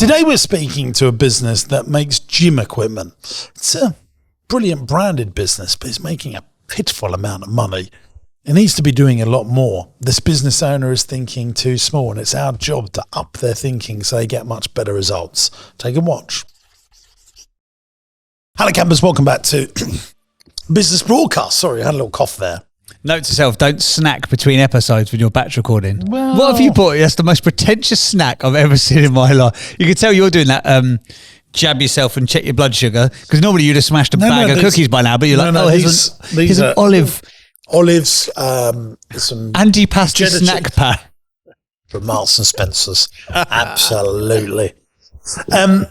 Today we're speaking to a business that makes gym equipment. It's a brilliant branded business, but it's making a pitiful amount of money. It needs to be doing a lot more. This business owner is thinking too small, and it's our job to up their thinking so they get much better results. Take a watch. Hello campers, welcome back to Business Broadcast. Sorry, I had a little cough there. Note to self, don't snack between episodes when you're batch recording. Well, what have you bought? That's the most pretentious snack I've ever seen in my life. You can tell you're doing that jab yourself and check your blood sugar, because normally you'd have smashed a bag of cookies by now, but you're here's an olive. Olives, some anti-pasta snack pack. From Marks and Spencer's. Absolutely. I'm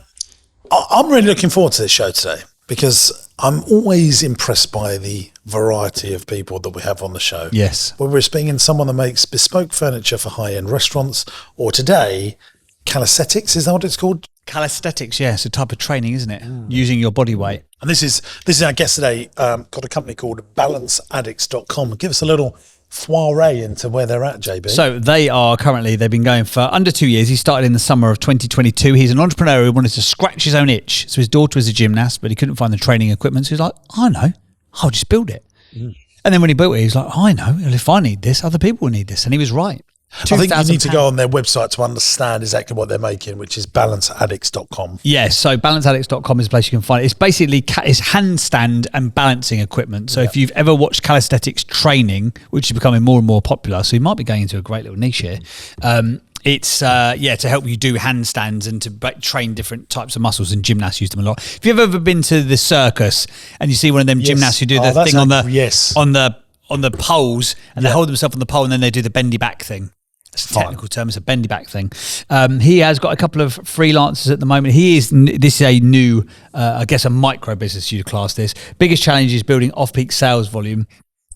really looking forward to this show today, because I'm always impressed by the variety of people that we have on the show. Yes. Whether we're speaking to someone that makes bespoke furniture for high-end restaurants, or today, calisthenics, is that what it's called? Calisthenics, yeah. It's a type of training, isn't it? Using your body weight. And this is our guest today, got a company called balanceaddicts.com. Give us a little foray into where they're at, JB. So they've been going for under 2 years. He started in the summer of 2022. He's an entrepreneur who wanted to scratch his own itch. So his daughter was a gymnast, but he couldn't find the training equipment. So he was like, I know, I'll just build it. And then when he built it, he was like, I know, if I need this, other people will need this. And he was right. I think you need to go on their website to understand exactly what they're making, which is balanceaddicts.com. Yes, so balanceaddicts.com is a place you can find it. It's basically it's handstand and balancing equipment. So if you've ever watched calisthenics training, which is becoming more and more popular, so you might be going into a great little niche here. It's to help you do handstands and to train different types of muscles, and gymnasts use them a lot. If you've ever been to the circus and you see one of them gymnasts who do the thing on the poles, and they hold themselves on the pole and then they do the bendy back thing. It's a technical term. It's a bendy back thing. He has got a couple of freelancers at the moment. This is a new, I guess, a micro business you'd class this. Biggest challenge is building off-peak sales volume,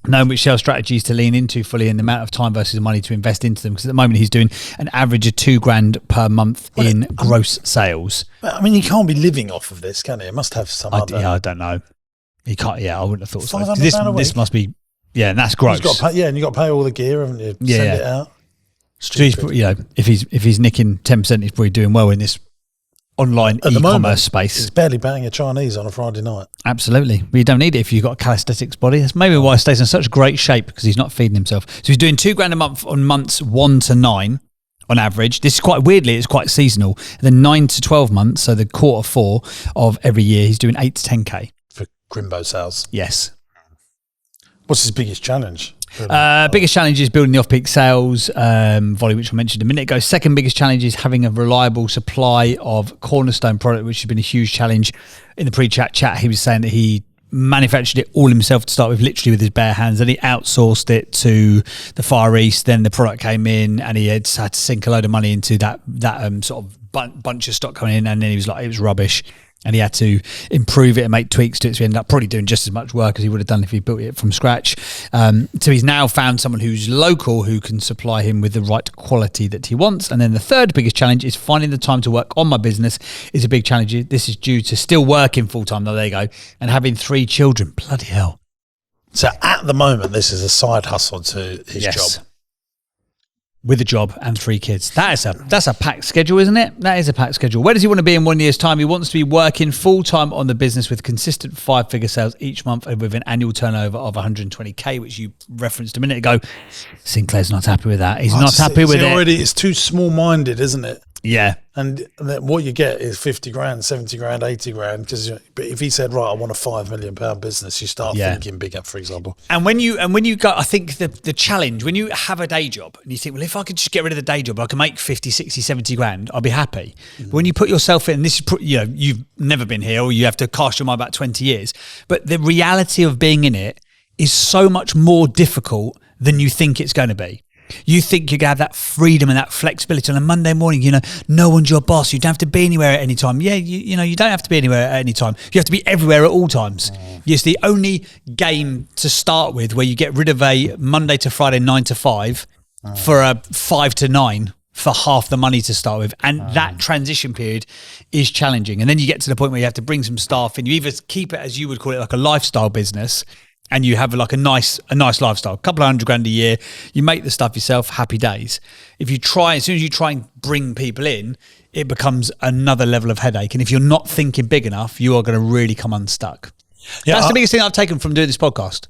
knowing which sales strategies to lean into fully, and the amount of time versus money to invest into them. Because at the moment he's doing an average of $2,000 per month in gross sales. I mean, he can't be living off of this, can he? It must have some other. Yeah, I don't know. He can't. Yeah, I wouldn't have thought so. £500 This must be. Yeah, and that's gross. And you got to pay all the gear, haven't you? Send it out. So he's, if he's nicking 10%, he's probably doing well in this online e-commerce space. He's barely banging a Chinese on a Friday night. Absolutely. But you don't need it if you've got a calisthenics body. That's maybe why he stays in such great shape, because he's not feeding himself. So he's doing $2,000 a month on months 1 to 9 on average. This is it's quite seasonal. And then 9 to 12 months, so the quarter 4 of every year, he's doing 8 to 10K. For Crimbo sales. Yes. What's his biggest challenge? Biggest challenge is building the off-peak sales volume, which I mentioned a minute ago. Second biggest challenge is having a reliable supply of cornerstone product, which has been a huge challenge. In the pre-chat, he was saying that he manufactured it all himself to start with, literally with his bare hands. Then he outsourced it to the Far East. Then the product came in, and he had to sink a load of money into that sort of bunch of stock coming in. And then he was like, it was rubbish. And he had to improve it and make tweaks to it. So he ended up probably doing just as much work as he would have done if he built it from scratch. So he's now found someone who's local who can supply him with the right quality that he wants. And then the third biggest challenge is finding the time to work on my business is a big challenge. This is due to still working full-time, there you go, and having 3 children. Bloody hell. So at the moment, this is a side hustle to his job. With a job and 3 kids. That's a packed schedule, isn't it? That is a packed schedule. Where does he want to be in 1 year's time? He wants to be working full-time on the business with consistent 5-figure sales each month and with an annual turnover of 120K, which you referenced a minute ago. Sinclair's not happy with that. He's not happy with it. It's too small-minded, isn't it? Yeah. And what you get is 50 grand, 70 grand, 80 grand. But if he said, right, I want a £5 million business, you start thinking bigger, for example. And when you go, I think the challenge, when you have a day job and you think, well, if I could just get rid of the day job, I can make 50, 60, 70 grand, I'll be happy. Mm-hmm. But when you put yourself in, this is, you've never been here, or you have to cast your mind back 20 years. But the reality of being in it is so much more difficult than you think it's going to be. You think you're going to have that freedom and that flexibility on a Monday morning, no one's your boss. You don't have to be anywhere at any time. Yeah, you don't have to be anywhere at any time. You have to be everywhere at all times. It's the only game to start with where you get rid of a Monday to Friday 9 to 5 for a 5 to 9 for half the money to start with. And that transition period is challenging. And then you get to the point where you have to bring some staff in. You either keep it, as you would call it, like a lifestyle business, and you have like a nice lifestyle, a couple of $100,000 a year, you make the stuff yourself, happy days. As soon as you try and bring people in, it becomes another level of headache. And if you're not thinking big enough, you are going to really come unstuck. Yeah, that's the biggest thing I've taken from doing this podcast.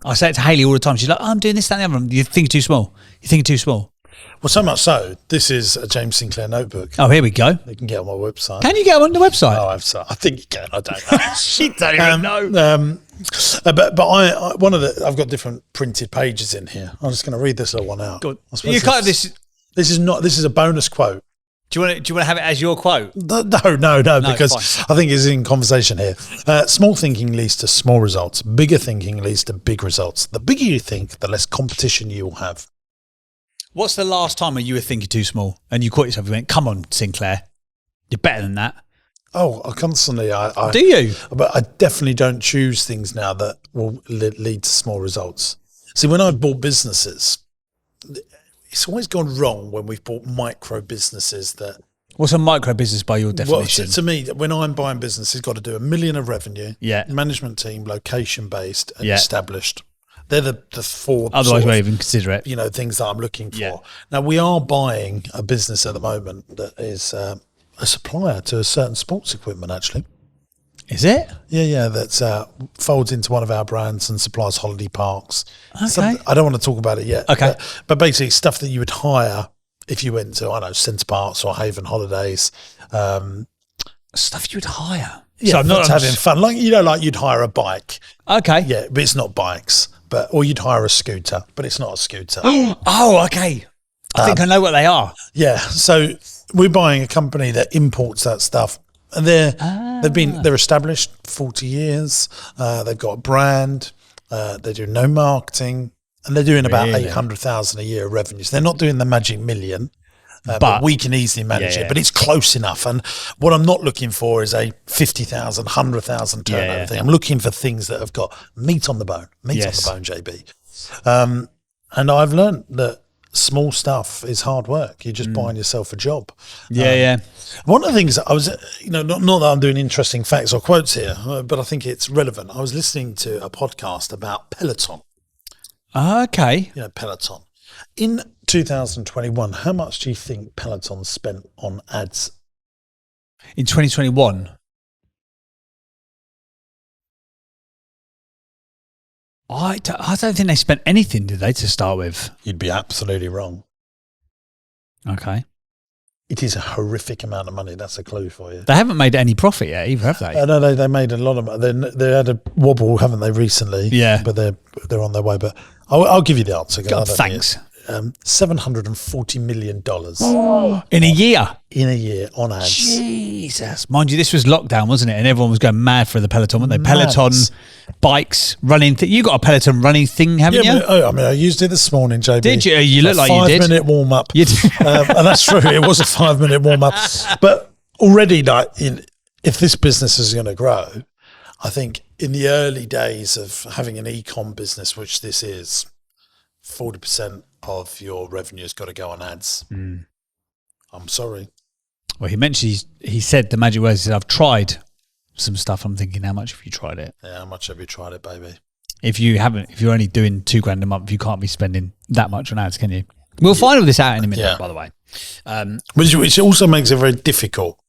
I say it to Hayley all the time. She's like, I'm doing this, that, and the other. You think too small. You think too small. Well, so much so, this is a James Sinclair notebook. Oh, here we go. You can get on my website. Can you get on the website? Oh, I think you can. I don't know. She don't even know. But I've got different printed pages in here. I'm just going to read this little one out. You can't. This is a bonus quote. Do you want to have it as your quote? No, because fine. I think it's in conversation here. Small thinking leads to small results. Bigger thinking leads to big results. The bigger you think, the less competition you will have. What's the last time you were thinking too small and you caught yourself and went, come on, Sinclair, you're better than that? Oh, I constantly. Do you? But I definitely don't choose things now that will lead to small results. See, when I've bought businesses, it's always gone wrong when we've bought micro businesses that... What's a micro business by your definition? Well, to me, when I'm buying business, it's got to do $1 million of revenue, management team, location-based and established. They're the four. Otherwise, we won't even consider it. Things that I'm looking for. Yeah. Now, we are buying a business at the moment that is a supplier to a certain sports equipment, actually. Is it? Yeah. That folds into one of our brands and supplies holiday parks. Okay. I don't want to talk about it yet. Okay. But basically, stuff that you would hire if you went to, Centre Parks or Haven Holidays. Stuff you would hire. Yeah, so I'm not having fun. Like you'd hire a bike. Okay. Yeah, but it's not bikes. Or you'd hire a scooter, but it's not a scooter. Oh, okay. I think I know what they are. Yeah. So we're buying a company that imports that stuff, and they're established 40 years. They've got a brand. They do no marketing, and they're doing about 800,000 a year of revenues. They're not doing the magic million. But we can easily manage it, but it's close enough. And what I'm not looking for is a 50,000, 100,000 turnover thing. I'm looking for things that have got meat on the bone, JB. And I've learned that small stuff is hard work. You're just buying yourself a job. One of the things that I was, not that I'm doing interesting facts or quotes here, but I think it's relevant. I was listening to a podcast about Peloton. Okay. Peloton. In 2021, how much do you think Peloton spent on ads? In 2021? I don't think they spent anything, did they, to start with? You'd be absolutely wrong. Okay. It is a horrific amount of money. That's a clue for you. They haven't made any profit yet either, have they? No, they made a lot of money. They had a wobble, haven't they, recently? Yeah. But they're on their way. But I'll give you the answer. God, thanks. $740 million in a year. In a year on ads. Jesus, mind you, this was lockdown, wasn't it? And everyone was going mad for the Peloton, weren't they? Peloton bikes, running. You got a Peloton running thing, haven't you? I used it this morning, JB. Did you? You look like you did. 5-minute warm up. And that's true. It was a 5-minute warm up. But already, if this business is going to grow, I think in the early days of having an e-com business, which this is, 40% of your revenue has got to go on ads. I'm sorry. Well, he said the magic words. He said, I've tried some stuff. I'm thinking, how much have you tried it? Yeah, how much have you tried it, baby? If you're only doing $2,000 a month, you can't be spending that much on ads, can you? We'll find all this out in a minute, by the way. Which also makes it very difficult.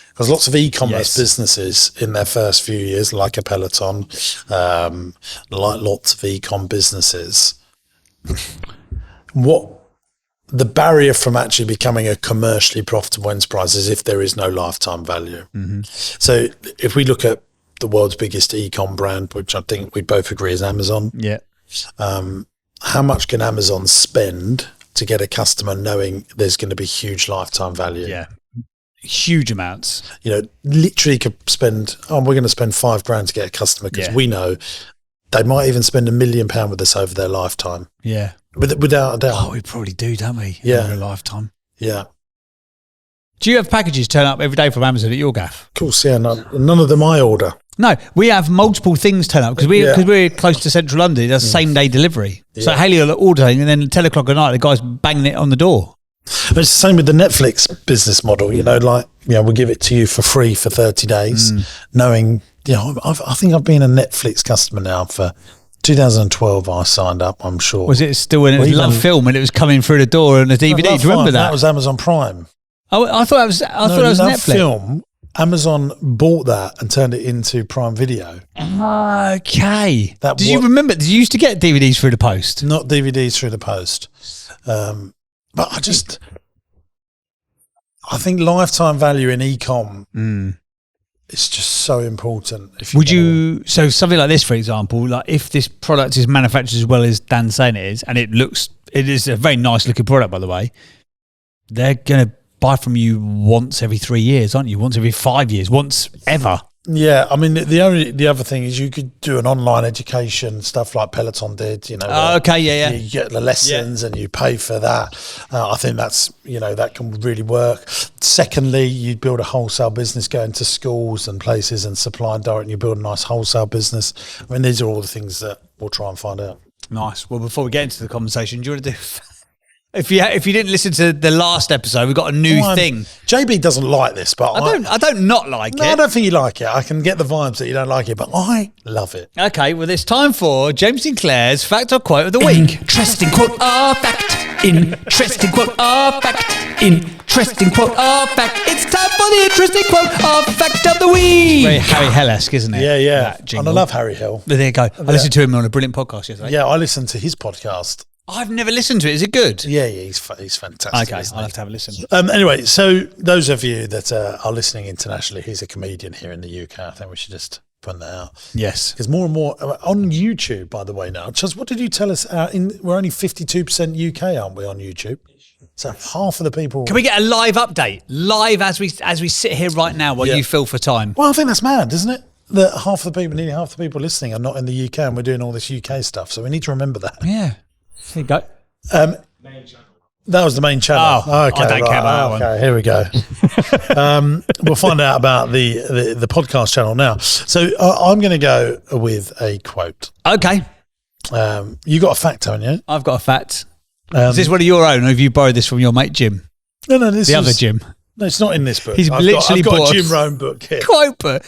Because lots of e-commerce businesses in their first few years, like a Peloton, like lots of e-com businesses, what the barrier from actually becoming a commercially profitable enterprise is if there is no lifetime value. So if we look at the world's biggest e-com brand, which I think we both agree is Amazon, how much can Amazon spend to get a customer knowing there's going to be huge lifetime value? Yeah, huge amounts. Literally could spend, we're going to spend $5,000 to get a customer because we know they might even spend £1 million with us over their lifetime. Yeah. Without a doubt. Oh, we probably do, don't we? Yeah. Over a lifetime. Yeah. Do you have packages turn up every day from Amazon at your gaff? Of course, yeah. None of them I order. No, we have multiple things turn up because we're close to central London. That's same day delivery. So Hayley will order and then at 10 o'clock at night, the guy's banging it on the door. But it's the same with the Netflix business model. We'll give it to you for free for 30 days, knowing, I think I've been a Netflix customer now for 2012. I signed up, I'm sure. Was it still in Love Film and it was coming through the door on a DVD? Do you remember that? That was Amazon Prime. Oh, I thought it was. I thought it was Love Netflix. Film. Amazon bought that and turned it into Prime Video. Okay. Did you remember? Did you used to get DVDs through the post? Not DVDs through the post. But I think lifetime value in e-com is just so important. So something like this, for example, like if this product is manufactured as well as Dan's saying it is, and it is a very nice looking product, by the way, they're going to buy from you once every 3 years, aren't you? Once every 5 years, once ever. Yeah, I mean the other thing is you could do an online education stuff like Peloton did. You know, okay, yeah. You get the lessons and you pay for that. I think that's that can really work. Secondly, you build a wholesale business, going to schools and places and supplying direct. And you build a nice wholesale business. I mean, these are all the things that we'll try and find out. Nice. Well, before we get into the conversation, do you want to do? If you didn't listen to the last episode, we've got a new thing. JB doesn't like this, but I don't not like it. No, I don't think you like it. I can get the vibes that you don't like it, but I love it. Okay, well, it's time for James Sinclair's fact or quote of the week. Interesting quote or fact. Interesting quote or fact. Interesting quote or fact. It's time for the interesting quote or fact of the week. Very Harry Hill-esque, isn't it? Yeah. And I love Harry Hill. There you go. I listened to him on a brilliant podcast yesterday. Yeah, I listened to his podcast. I've never listened to it. Is it good? Yeah, he's fantastic. Okay, I'll have to have a listen. Anyway, so those of you that are listening internationally, he's a comedian here in the UK. I think we should just put that out. Yes. Because more and more on YouTube, by the way, now. Just what did you tell us? We're only 52% UK, aren't we, on YouTube? So half of the people. Can we get a live update? Live as we sit here right now while you fill for time. Well, I think that's mad, isn't it? That nearly half the people listening are not in the UK and we're doing all this UK stuff. So we need to remember that. Yeah. There you go. That was the main channel. Oh, okay, I don't care about that one. Here we go. We'll find out about the podcast channel now. So I'm going to go with a quote. Okay. You got a fact, haven't you? I've got a fact. Is this one of your own, or have you borrowed this from your mate Jim? No, this is the other Jim. No, it's not in this book. I've got a Jim Rohn book here. Quote book.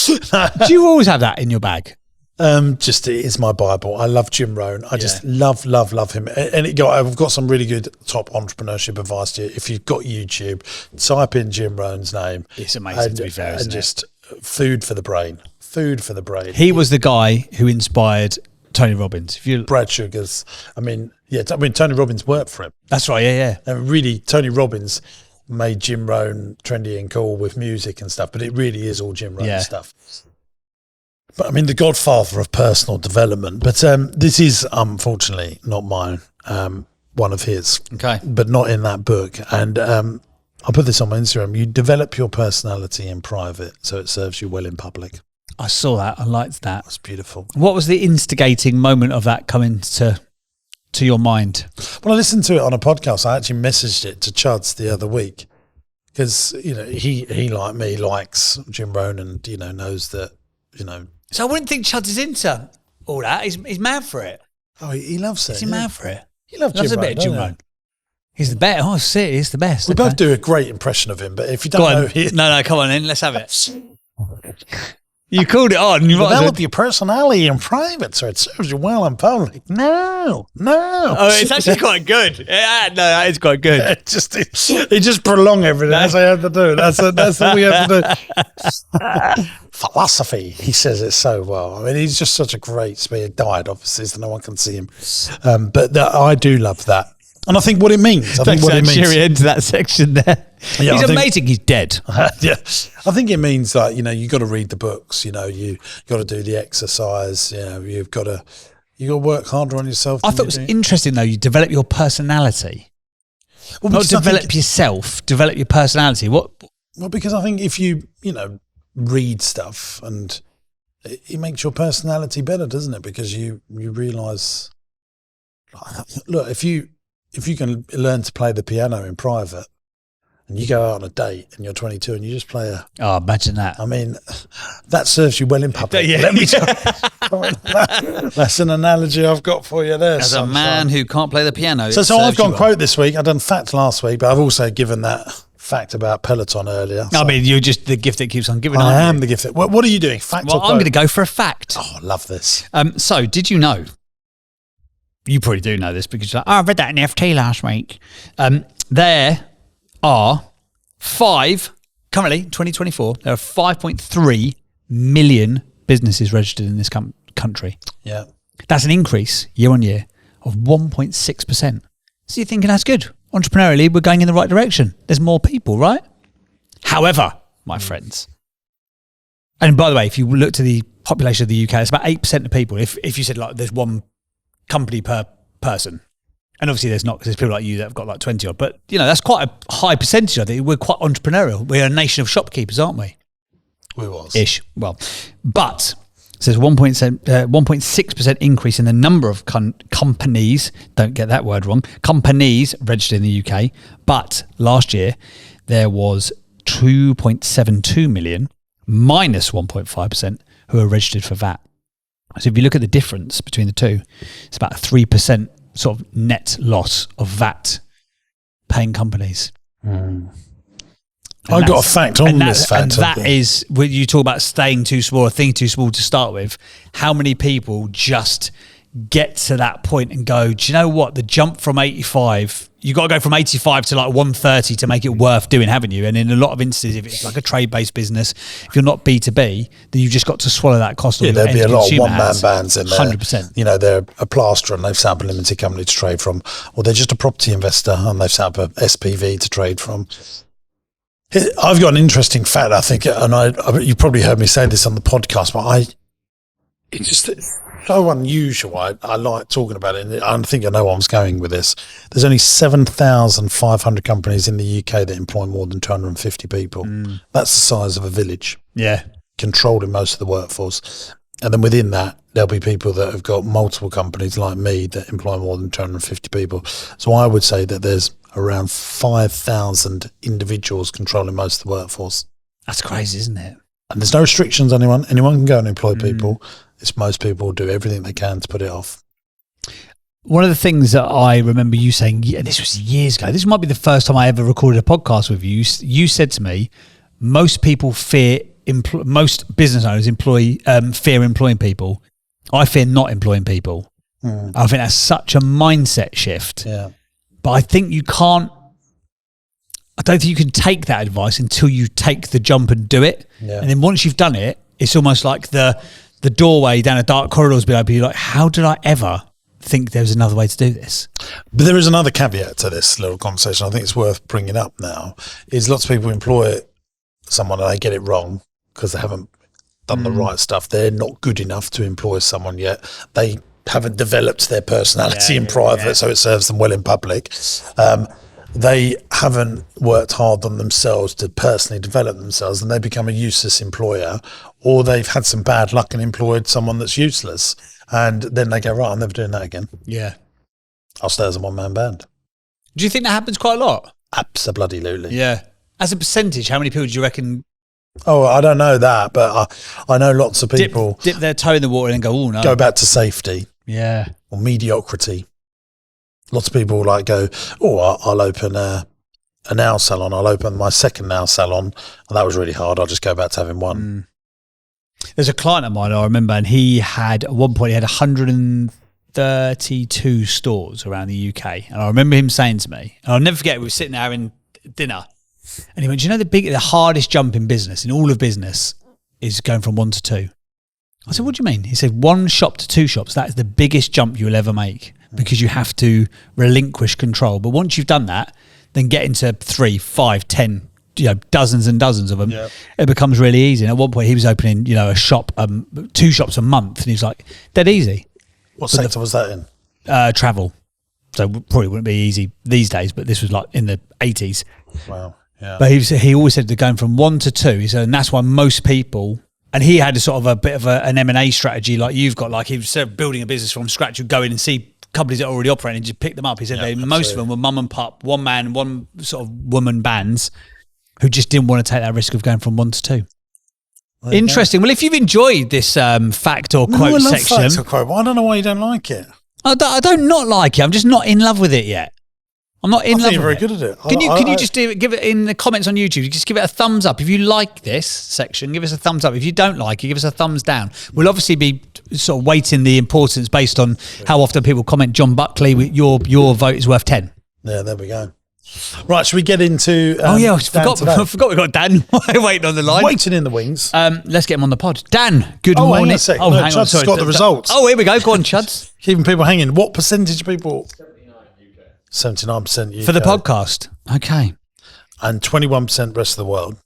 Do you always have that in your bag? Just it is my Bible. I love Jim Rohn. I just love him. And I've got some really good top entrepreneurship advice to you. If you've got YouTube, type in Jim Rohn's name. It's amazing, to be fair, isn't it? Just food for the brain. Food for the brain. He was the guy who inspired Tony Robbins. Brad Sugars. Tony Robbins worked for him. That's right. Yeah. And really, Tony Robbins made Jim Rohn trendy and cool with music and stuff. But it really is all Jim Rohn stuff. But I mean, the godfather of personal development. But this is, unfortunately, not mine. One of his. Okay. But not in that book. And I'll put this on my Instagram. You develop your personality in private, so it serves you well in public. I saw that. I liked that. That's beautiful. What was the instigating moment of that coming to your mind? Well, I listened to it on a podcast. I actually messaged it to Chuds the other week because, he like me likes Jim Rohn and, knows that, So I wouldn't think Chuds is into all that. He's mad for it. Oh, he loves it. Is he mad for it? He loves Jim Rohn. A bit of Jim Rohn. He's the best. Oh, shit, he's the best. We both do a great impression of him, but if you don't know... No, come on in. Let's have it. You called it on. You develop your personality in private, so it serves you well in public. No. Oh, it's actually quite good. Yeah, no, that is quite good. It just prolong everything. That's what I have to do. That's all we have to do. Philosophy, he says it so well. I mean, he's just such a great speaker. He died, obviously, so no one can see him. But I do love that. And I think what it means. Cheery into that section there. Yeah, he's amazing. He's dead. Yeah, I think it means that you got to read the books. You got to do the exercise. You've got to work harder on yourself. I thought it was interesting though. You develop your personality. Well, not develop yourself. Develop your personality. What? Well, because I think if you read stuff and it makes your personality better, doesn't it? Because you realise, look, if you can learn to play the piano in private and you go out on a date and you're 22 and you just play imagine that. I mean, that serves you well in public. Yeah. Let me tell you. That's an analogy I've got for you there. As a man who can't play the piano. So I've gone quote this week. I've done fact last week, but I've also given that fact about Peloton earlier. I mean, you're just the gift that keeps on giving. I am the gift. What are you doing? Fact or quote? I'm going to go for a fact. Oh, I love this. So did you know? You probably do know this because you're like, I read that in the FT last week. There are Currently, 2024, there are 5.3 million businesses registered in this country. Yeah. That's an increase year on year of 1.6%. So you're thinking that's good. Entrepreneurially, we're going in the right direction. There's more people, right? However, my friends, and by the way, if you look to the population of the UK, it's about 8% of people. If you said like there's one company per person, and obviously there's not, because there's people like you that have got like 20 odd, but you know, that's quite a high percentage. I think we're quite entrepreneurial. We're a nation of shopkeepers, aren't we? We was. Ish. Well, but it says 1.6% increase in the number of companies, don't get that word wrong, companies registered in the UK. But last year there was 2.72 million minus 1.5% who are registered for VAT. So if you look at the difference between the two, it's about a 3% sort of net loss of VAT paying companies. I've got a fact on this fact. And that is, when you talk about staying too small, or thinking too small to start with, how many people just get to that point and go, do you know what? The jump from 85, you got to go from 85 to like 130 to make it worth doing, haven't you? And in a lot of instances, if it's like a trade-based business, if you're not B2B, then you've just got to swallow that cost. Yeah, there'd be a lot of one-man bands in there. 100%. You know, they're a plasterer and they've set up a limited company to trade from, or they're just a property investor and they've set up a SPV to trade from. I've got an interesting fact, I think, and you probably heard me say this on the podcast, but it's just so unusual. I like talking about it, and I think I know where I was going with this. There's only 7,500 companies in the UK that employ more than 250 people. That's the size of a village. Yeah. Controlling most of the workforce. And then within that, there'll be people that have got multiple companies like me that employ more than 250 people. So I would say that there's around 5,000 individuals controlling most of the workforce. That's crazy, isn't it? And there's no restrictions on anyone. Anyone can go and employ people. It's most people do everything they can to put it off. One of the things that I remember you saying, and this was years ago, this might be the first time I ever recorded a podcast with you. You said to me, most people most business owners fear employing people. I fear not employing people. I think that's such a mindset shift. Yeah. But I think I don't think you can take that advice until you take the jump and do it. Yeah. And then once you've done it, it's almost like the doorway down a dark corridor has been open. You're like, how did I ever think there was another way to do this? But there is another caveat to this little conversation. I think it's worth bringing up now, is lots of people employ someone and they get it wrong because they haven't done the right stuff. They're not good enough to employ someone yet. They haven't developed their personality in private, so it serves them well in public. They haven't worked hard on themselves to personally develop themselves, and they become a useless employer, or they've had some bad luck and employed someone that's useless, and then they go, right, I'm never doing that again. Yeah. I'll stay as a one-man band. Do you think that happens quite a lot? Absolutely. Yeah. As a percentage, how many people do you reckon Oh, I don't know that, but I know lots of people dip their toe in the water and go, oh no. Go back to safety. Yeah. Or mediocrity. Lots of people like go, oh, I'll open a nail salon. I'll open my second nail salon. And that was really hard. I'll just go back to having one. There's a client of mine, I remember, and he had, at one point, he had 132 stores around the UK. And I remember him saying to me, and I'll never forget, we were sitting there having dinner, and he went, do you know the hardest jump in business, in all of business, is going from 1 to 2? I said, what do you mean? He said, 1 shop to 2 shops, that is the biggest jump you'll ever make, because you have to relinquish control. But once you've done that, then get into 3, 5, 10, dozens and dozens of them. Yeah. It becomes really easy. And at one point he was opening, a shop, 2 shops a month, and he was like, dead easy. What sector was that in? Travel. So probably wouldn't be easy these days, but this was like in the 80s. Wow. Yeah. But he always said they're going from 1 to 2. He said, and that's why most people, and he had a sort of a bit of an M&A strategy like you've got, like he was sort of building a business from scratch. You'd go in and see companies that are already operating and just pick them up. He said most of them were mum and pop, one man, one sort of woman bands who just didn't want to take that risk of going from 1 to 2. Well, interesting. Well, if you've enjoyed this fact or quote section. Facts or quote. Well, I don't know why you don't like it. I don't not like it. I'm just not in love with it yet. I'm not in love with it. I think you're very good at it. Can you just give it in the comments on YouTube? Just give it a thumbs up. If you like this section, give us a thumbs up. If you don't like it, give us a thumbs down. We'll obviously be sort of weighting the importance based on how often people comment. John Buckley, your vote is worth 10. Yeah, there we go. Right, should we get into? I Dan forgot. today? I forgot we got Dan waiting on the line. Waiting in the wings. Let's get him on the pod. Dan, good Hang on morning. a sec. Oh, No, hang on. Chud's got the results. Oh, here we go. Go on, Chuds. Keeping people hanging. What percentage of people? 79% UK. For the podcast. Okay. And 21% rest of the world.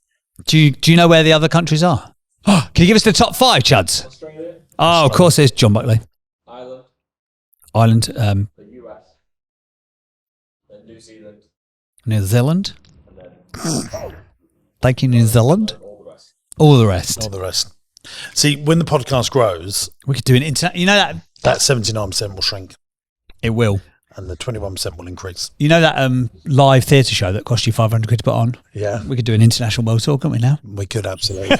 Do you know where the other countries are? Can you give us the top 5, Chuds? Australia, Oh, of course, there's John Buckley. Ireland, Ireland, the US, then New Zealand, New Zealand. and then Thank you, New Zealand. all the rest. All the rest. All the rest. See, when the podcast grows, We could do an internet. You know that 79% will shrink it will. and the 21% will increase. You know that live theatre show that cost you 500 quid to put on? Yeah, We could do an international world tour, couldn't we now? we could absolutely.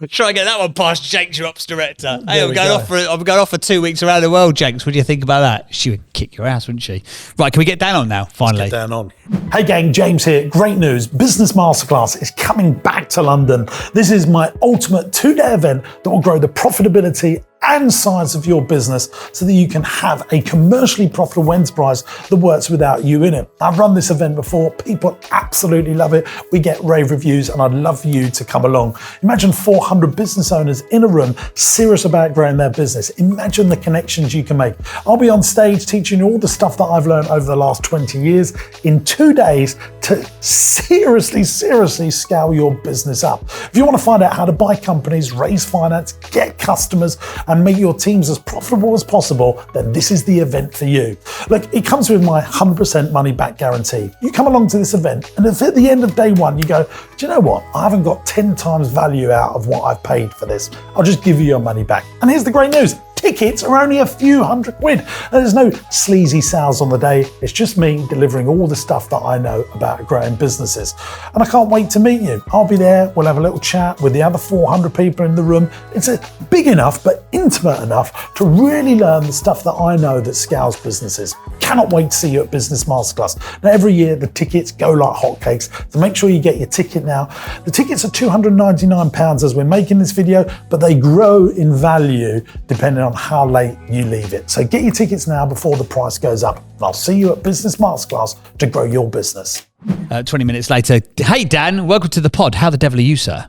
Try and get that one past Jenks, your ops director. Hey, There I'm we going go. off for 2 weeks around the world, Jenks. What do you think about that? She would kick your ass, wouldn't she? Right, can we get Dan on now, finally? Get down on. Hey gang, James here. Great news. Business Masterclass is coming back to London. This is my ultimate 2-day event that will grow the profitability and size of your business so that you can have a commercially profitable enterprise that works without you in it. I've run this event before. People absolutely love it. We get rave reviews and I'd love for you to come along. Imagine 400 business owners in a room serious about growing their business. Imagine the connections you can make. I'll be on stage teaching you all the stuff that I've learned over the last 20 years in 2 days to seriously scale your business up. If you want to find out how to buy companies, raise finance, get customers, and make your teams as profitable as possible, then this is the event for you. Look, it comes with my 100% money back guarantee. You come along to this event, and if at the end of day one you go, do you know what? I haven't got 10 times value out of what I've paid for this. I'll just give you your money back. And here's the great news. Tickets are only a few hundred quid. And there's no sleazy sales on the day. It's just me delivering all the stuff that I know about growing businesses. And I can't wait to meet you. I'll be there. We'll have a little chat with the other 400 people in the room. It's big enough, but intimate enough to really learn the stuff that I know that scales businesses. Cannot wait to see you at Business Masterclass. Now, every year the tickets go like hotcakes, so make sure you get your ticket now. The tickets are £299 as we're making this video, but they grow in value depending on how late you leave it. So get your tickets now before the price goes up. And I'll see you at Business Masterclass to grow your business. 20 minutes later. Hey, Dan, welcome to the pod. How the devil are you, sir?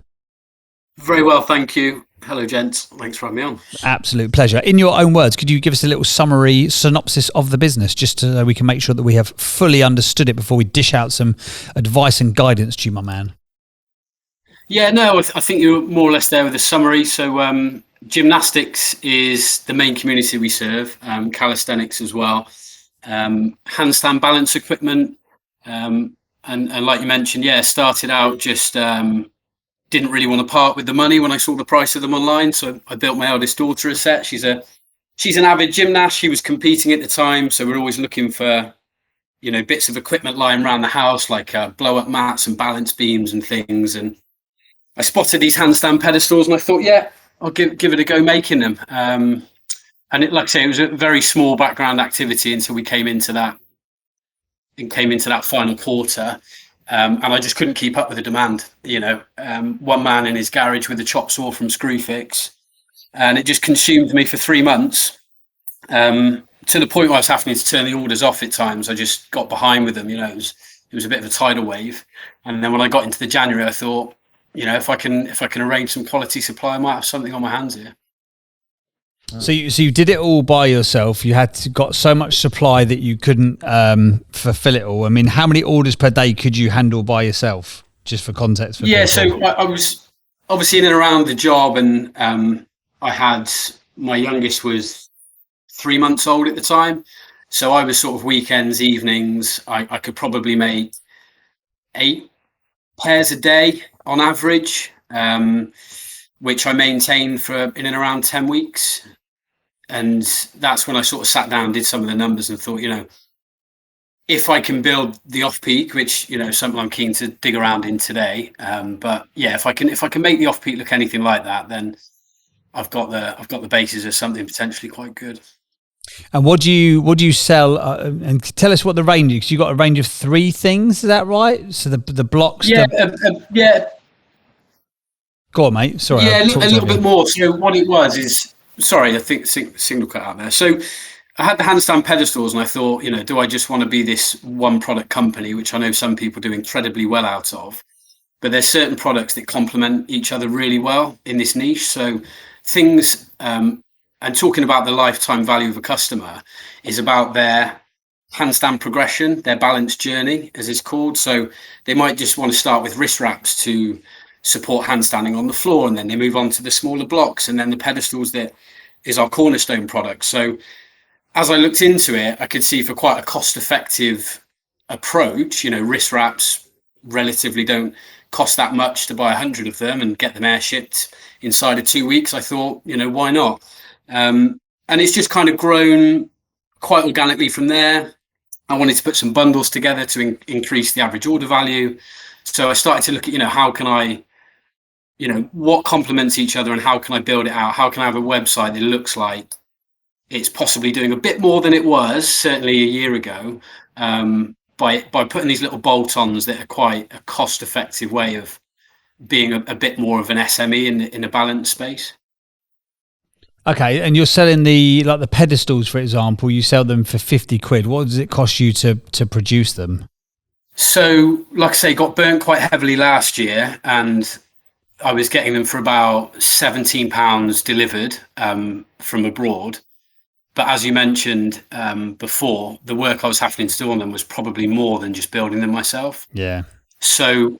Very well, thank you. Hello, gents. Thanks for having me on. Absolute pleasure. In your own words, could you give us a little summary synopsis of the business, just so we can make sure that we have fully understood it before we dish out some advice and guidance to you, my man? Yeah, no, I think you're more or less there with the summary. So gymnastics is the main community we serve, calisthenics as well, handstand balance equipment. And like you mentioned, started out just didn't really want to part with the money when I saw the price of them online. So I built my eldest daughter a set. She's an avid gymnast. She was competing at the time. So we're always looking for, bits of equipment lying around the house, like blow up mats and balance beams and things. And I spotted these handstand pedestals and I thought, I'll give it a go making them. And like I say, it was a very small background activity until we came into that final quarter. And I just couldn't keep up with the demand. One man in his garage with a chop saw from Screwfix, and it just consumed me for 3 months, to the point where I was having to turn the orders off at times. I just got behind with them. It was a bit of a tidal wave. And then when I got into the January, I thought, if I can arrange some quality supply, I might have something on my hands here. So you did it all by yourself. You got so much supply that you couldn't fulfill it all. I mean, how many orders per day could you handle by yourself? Just for context. For people. So I was obviously in and around the job, and I had my youngest was 3 months old at the time. So I was sort of weekends, evenings. I could probably make 8 pairs a day on average, which I maintained for in and around 10 weeks. And that's when I sort of sat down, did some of the numbers and thought, if I can build the off-peak, which, something I'm keen to dig around in today. But yeah, if I can make the off-peak look anything like that, then I've got the basis of something potentially quite good. And what do you sell? And tell us what the range is. 'Cause you got a range of 3 things. Is that right? So the blocks. Yeah. Go on, mate. Sorry. Yeah, a little bit more. So what it was is, sorry, I think signal cut out there. So I had the handstand pedestals, and I thought, do I just want to be this one product company, which I know some people do incredibly well out of? But there's certain products that complement each other really well in this niche. So things, and talking about the lifetime value of a customer is about their handstand progression, their balance journey, as it's called. So they might just want to start with wrist wraps to support handstanding on the floor, and then they move on to the smaller blocks, and then the pedestals that is our cornerstone product. So as I looked into it, I could see for quite a cost-effective approach, wrist wraps relatively don't cost that much to buy 100 of them and get them air shipped inside of 2 weeks. I thought, why not? And it's just kind of grown quite organically from there. I wanted to put some bundles together to increase the average order value. So I started to look at, how can I, what complements each other and how can I build it out? How can I have a website that looks like it's possibly doing a bit more than it was certainly a year ago, by putting these little bolt-ons that are quite a cost-effective way of being a bit more of an SME in a balance space. Okay, and you're selling the pedestals, for example. You sell them for 50 quid. What does it cost you to produce them? So, like I say, got burnt quite heavily last year, and I was getting them for about £17 delivered from abroad. But as you mentioned before, the work I was having to do on them was probably more than just building them myself. Yeah. So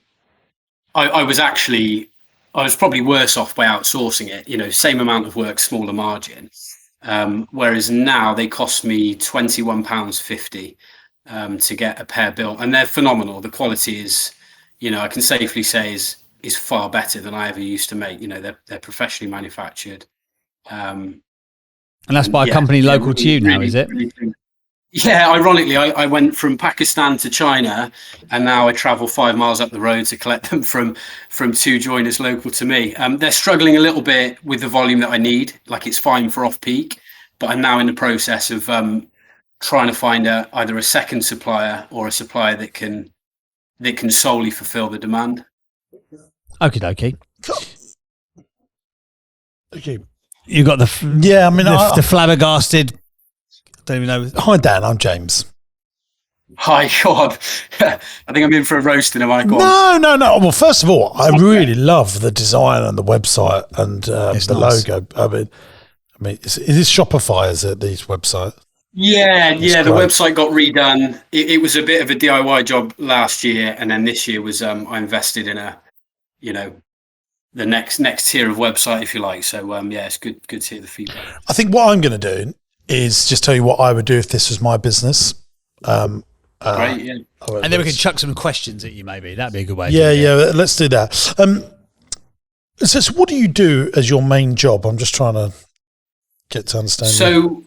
I was probably worse off by outsourcing it, same amount of work, smaller margin. Whereas now they cost me £21.50 to get a pair built. And they're phenomenal. The quality is, I can safely say is far better than I ever used to make. They're professionally manufactured. And that's by a company local to you now, is it? Yeah, ironically, I went from Pakistan to China, and now I travel 5 miles up the road to collect them from two joiners local to me. They're struggling a little bit with the volume that I need. Like, it's fine for off-peak, but I'm now in the process of trying to find either a second supplier or a supplier that can solely fulfill the demand. Okay. Okay. You got the flabbergasted. I don't even know. Hi, Dan. I'm James. Hi, God. I think I'm in for a roasting. Am I? No. Well, first of all, I really love the design and the website and the nice logo. I mean, is this Shopify? Is it these websites? Yeah. The website got redone. It was a bit of a DIY job last year, and then this year was I invested in the next tier of website, if you like. So it's good to hear the feedback. I think what I'm going to do is just tell you what I would do if this was my business. Great, yeah. And then we can chuck some questions at you, maybe. That'd be a good way. Yeah, let's do that. So what do you do as your main job? I'm just trying to get to understand. So,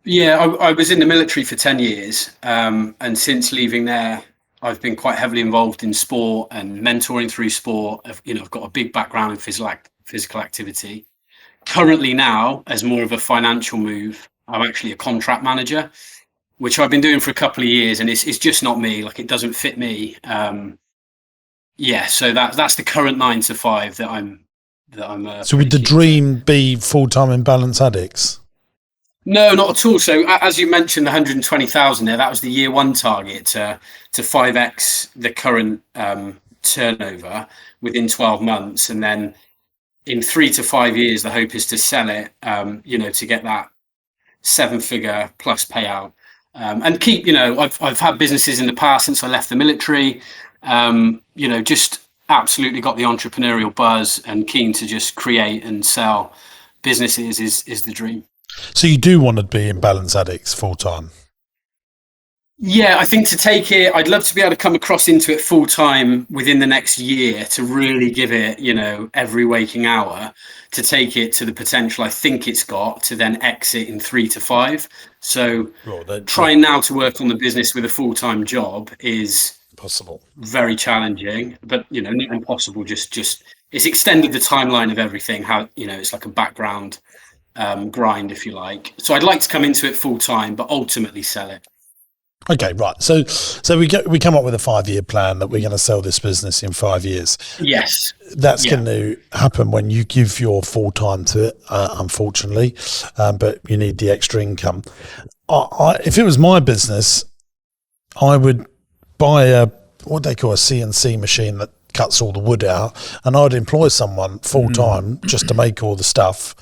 I was in the military for 10 years. And since leaving there, I've been quite heavily involved in sport and mentoring through sport. I've got a big background in physical activity. Currently now, as more of a financial move, I'm actually a contract manager, which I've been doing for a couple of years, and it's just not me. Like, it doesn't fit me. So that's the current 9 to 5 that I'm. So would the dream be full-time in Balance Addicts? No, not at all. So as you mentioned, the 120,000 there, that was the year one target to 5x the current turnover within 12 months, and then in 3 to 5 years, the hope is to sell it, to get that 7-figure plus payout. And keep, I've had businesses in the past since I left the military, just absolutely got the entrepreneurial buzz and keen to just create and sell businesses is the dream. So you do want to be in Balance Addicts full time? Yeah, I think to take it, I'd love to be able to come across into it full time within the next year to really give it, every waking hour, to take it to the potential I think it's got to then exit in 3 to 5. So trying now to work on the business with a full-time job is possible, very challenging, but not impossible. Just it's extended the timeline of everything. How it's like a background grind, if you like. So I'd like to come into it full time, but ultimately sell it. Okay, right. So we come up with a 5-year plan that we're going to sell this business in 5 years. Yes. That's going to happen when you give your full time to it, unfortunately, but you need the extra income. If it was my business, I would buy what they call a CNC machine that cuts all the wood out, and I'd employ someone full time just to make all the stuff,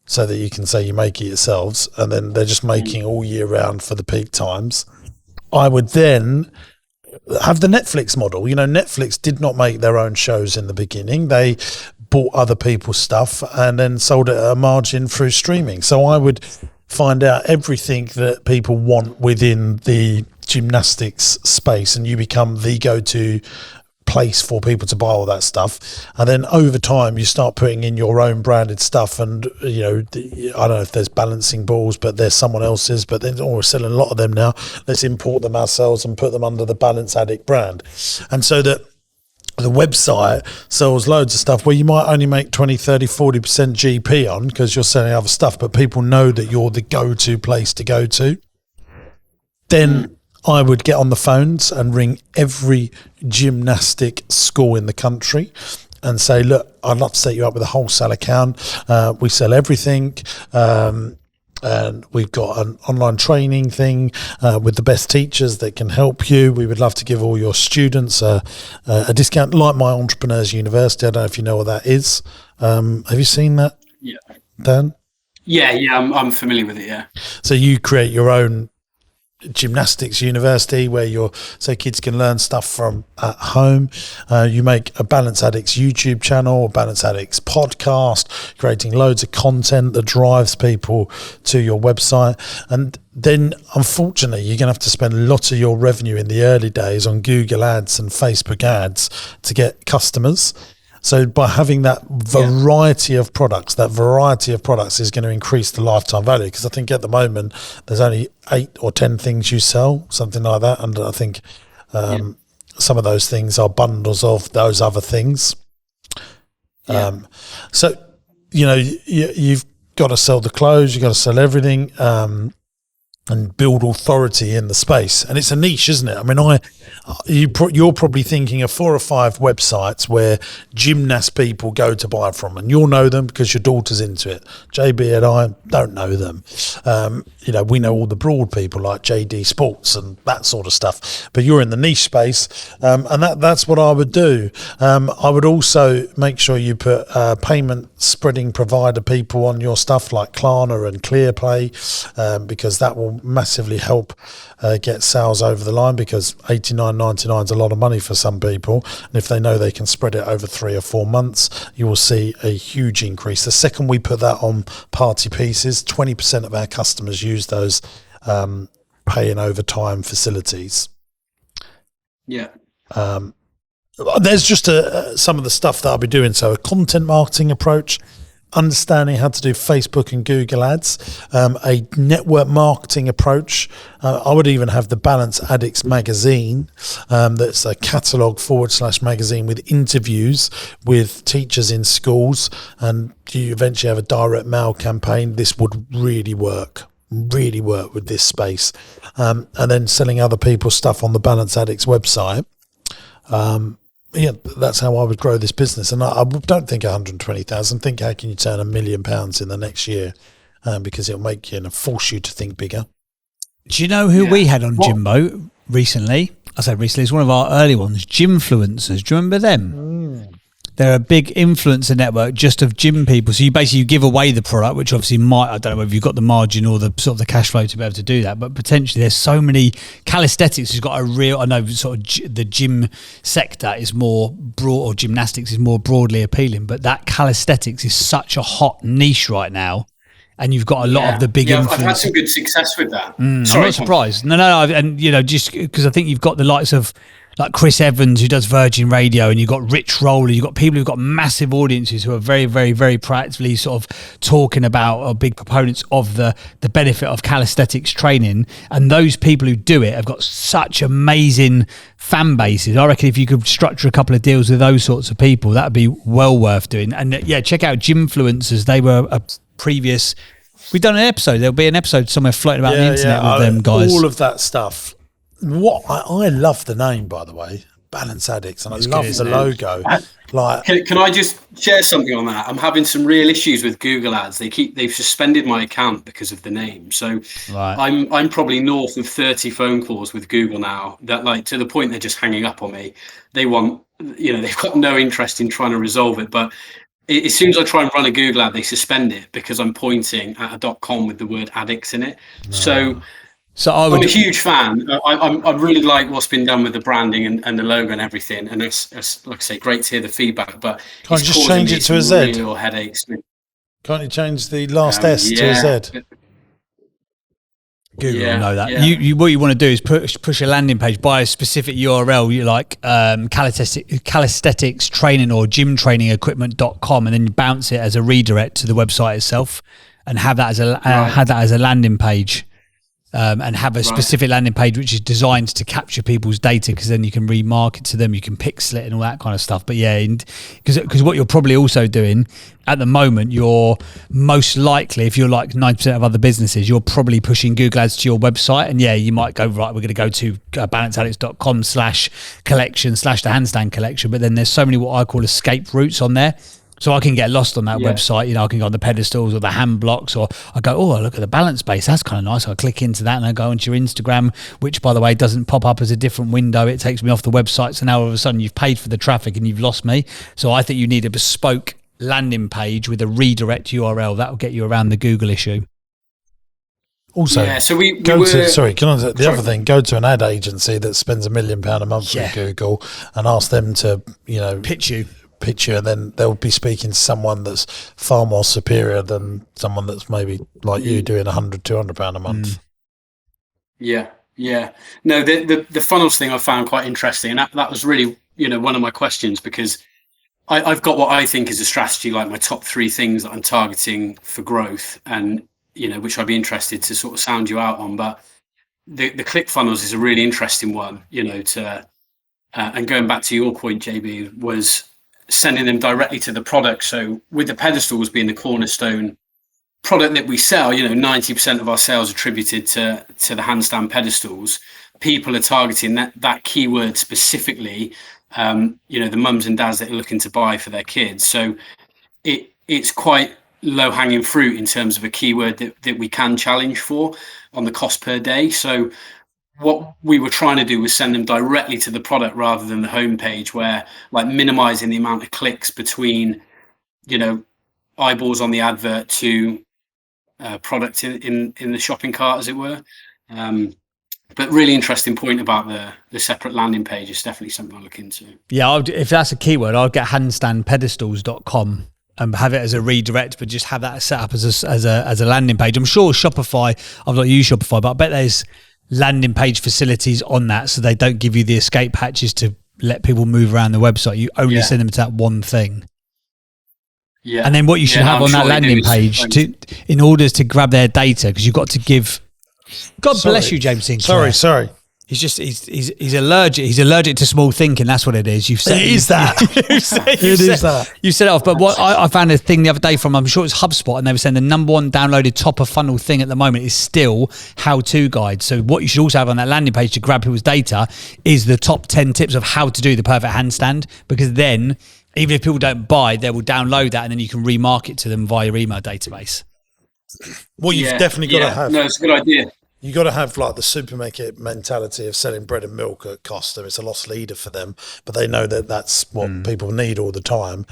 so that you can say you make it yourselves, and then they're just making all year round for the peak times. I would then have the Netflix model. You know, Netflix did not make their own shows in the beginning. They bought other people's stuff and then sold it at a margin through streaming. So I would find out everything that people want within the gymnastics space, and you become the go-to place for people to buy all that stuff. And then over time you start putting in your own branded stuff, and you know, I don't know if there's balancing balls, but there's someone else's, but then we're selling a lot of them now. Let's import them ourselves and put them under the Balance Addict brand. And so that the website sells loads of stuff where you might only make 20, 30, 40% GP on, because you're selling other stuff, but people know that you're the go-to place to go to. Then I would get on the phones and ring every gymnastic school in the country and say, look, I'd love to set you up with a wholesale account. We sell everything. And we've got an online training thing with the best teachers that can help you. We would love to give all your students a discount, like my Entrepreneurs University. I don't know if you know what that is. Have you seen that? Yeah. Dan? Yeah, I'm familiar with it, yeah. So you create your own gymnastics university where so kids can learn stuff from at home. You make a Balance Addicts YouTube channel, a Balance Addicts podcast, creating loads of content that drives people to your website. And then unfortunately you're going to have to spend a lot of your revenue in the early days on Google ads and Facebook ads to get customers. So by having that variety of products, is going to increase the lifetime value, because I think at the moment there's only 8 or 10 things you sell, something like that. And I think some of those things are bundles of those other things. So, you know, you've got to sell the clothes, you've got to sell everything, and build authority in the space. And it's a niche, isn't it? I mean, you're probably thinking of 4 or 5 websites where gymnast people go to buy from, and you'll know them because your daughter's into it. JB and I don't know them. You know, we know all the broad people like JD Sports and that sort of stuff, but you're in the niche space, and that's what I would do. I would also make sure you put payment spreading provider people on your stuff like Klarna and ClearPay, because that will massively help get sales over the line, because $89.99 is a lot of money for some people, and if they know they can spread it over 3 or 4 months, you will see a huge increase. The second we put that on Party Pieces, 20% of our customers use those pay in over time facilities. There's just some of the stuff that I'll be doing. So a content marketing approach, understanding how to do Facebook and Google ads, a network marketing approach. I would even have the Balance Addicts magazine, that's a catalogue / magazine with interviews with teachers in schools, and you eventually have a direct mail campaign. This would really work with this space, and then selling other people's stuff on the Balance Addicts website. That's how I would grow this business. And I don't think 120,000. Think, how can you turn £1 million in the next year? Because it'll make you, force you to think bigger. Do you know who we had on Jimbo recently? I say recently, it's one of our early ones, Gymfluencers. Do you remember them? They're a big influencer network just of gym people. So you give away the product, which obviously I don't know whether you've got the margin or the sort of the cash flow to be able to do that, but potentially there's so many. Calisthenics has got I know sort of the gym sector is more broad, or gymnastics is more broadly appealing, but that calisthenics is such a hot niche right now. And you've got a lot of the big influencers. I've had some good success with that. I'm not surprised. No. And, just because I think you've got the likes of like Chris Evans, who does Virgin Radio, and you've got Rich Roller, you've got people who've got massive audiences who are very, very, very proactively sort of talking about, or big proponents of the benefit of calisthenics training. And those people who do it have got such amazing fan bases. I reckon if you could structure a couple of deals with those sorts of people, that'd be well worth doing. And check out Gymfluencers. They were a previous... We've done an episode. There'll be an episode somewhere floating about the internet with them guys. All of that stuff I love the name, by the way, Balance Addicts, and I love the logo. Like, can I just share something on that? I'm having some real issues with Google Ads. They've suspended my account because of the name. So I'm probably north of 30 phone calls with Google now, that like to the point they're just hanging up on me. They want, they've got no interest in trying to resolve it. But as soon as I try and run a Google ad, they suspend it because I'm pointing at a .com with the word addicts in it. No. So I'm a huge fan. I really like what's been done with the branding and the logo and everything. And it's like I say, great to hear the feedback. But can't you just change it to a Z? Real headaches. Can't you change the last S to a Z? Google will know that. You what you want to do is push a landing page by a specific URL. You like calisthenics training or gym training equipment.com, and then you bounce it as a redirect to the website itself, and have that as a landing page. And have a specific landing page which is designed to capture people's data, because then you can remarket to them, you can pixel it and all that kind of stuff. But because what you're probably also doing at the moment, you're most likely, if you're like 90% of other businesses, you're probably pushing Google Ads to your website. And you might go, right, we're going to go to balanceaddicts.com/collection/ the handstand collection. But then there's so many what I call escape routes on there. So I can get lost on that website. I can go on the pedestals or the hand blocks, or I go, I look at the balance base. That's kind of nice. I click into that and I go onto your Instagram, which, by the way, doesn't pop up as a different window. It takes me off the website. So now all of a sudden you've paid for the traffic and you've lost me. So I think you need a bespoke landing page with a redirect URL. That will get you around the Google issue. Also, the other thing, go to an ad agency that spends £1 million a month with Google and ask them to, pitch you, and then they'll be speaking to someone that's far more superior than someone that's maybe like you doing £100-200 a month. No, the funnels thing I found quite interesting, and that was really one of my questions, because I've got what I think is a strategy, like my top 3 things that I'm targeting for growth, and which I'd be interested to sort of sound you out on. But the click funnels is a really interesting one, and going back to your point, JB, was sending them directly to the product. So with the pedestals being the cornerstone product that we sell, 90% of our sales attributed to the handstand pedestals, people are targeting that keyword specifically, the mums and dads that are looking to buy for their kids. So it's quite low hanging fruit in terms of a keyword that we can challenge for on the cost per day. So what we were trying to do was send them directly to the product rather than the homepage, where like minimizing the amount of clicks between, eyeballs on the advert to product in the shopping cart, as it were. But really interesting point about the separate landing page is definitely something I'll look into. Yeah, if that's a keyword, I'll get handstandpedestals.com and have it as a redirect, but just have that set up as a landing page. I'm sure Shopify, I've not used Shopify, but I bet there's landing page facilities on that, so they don't give you the escape hatches to let people move around the website. You only send them to that one thing. Yeah. And then what you should have on that landing page in order to grab their data, because you've got to give. God bless you, James Sinclair. Sorry. He's allergic. He's allergic to small thinking. That's what it is. You set it off. But what I found a thing the other day from, I'm sure it's HubSpot, and they were saying the number one downloaded top of funnel thing at the moment is still how-to guides. So what you should also have on that landing page to grab people's data is the top 10 tips of how to do the perfect handstand, because then even if people don't buy, they will download that and then you can remarket to them via your email database. Well, you've definitely got to have. No, it's a good idea. You got to have like the supermarket mentality of selling bread and milk at cost. It's a loss leader for them, but they know that that's what people need all the time.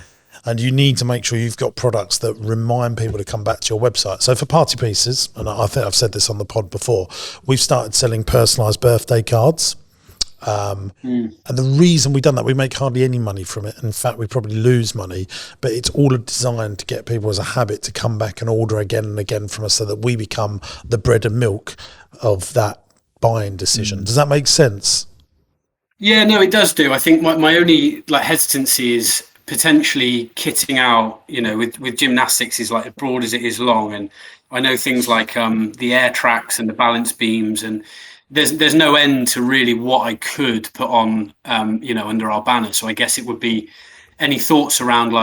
And you need to make sure you've got products that remind people to come back to your website. So for Party Pieces, and I think I've said this on the pod before, we've started selling personalised birthday cards. And the reason we've done that, we make hardly any money from it. In fact, we probably lose money, but it's all designed to get people as a habit to come back and order again and again from us, so that we become the bread and milk of that buying decision. Does that make sense? Yeah, no, it does do. I think my only hesitancy is potentially kitting out, with gymnastics is like as broad as it is long. And I know things like the air tracks and the balance beams, and there's no end to really what I could put on, under our banner. So I guess it would be any thoughts around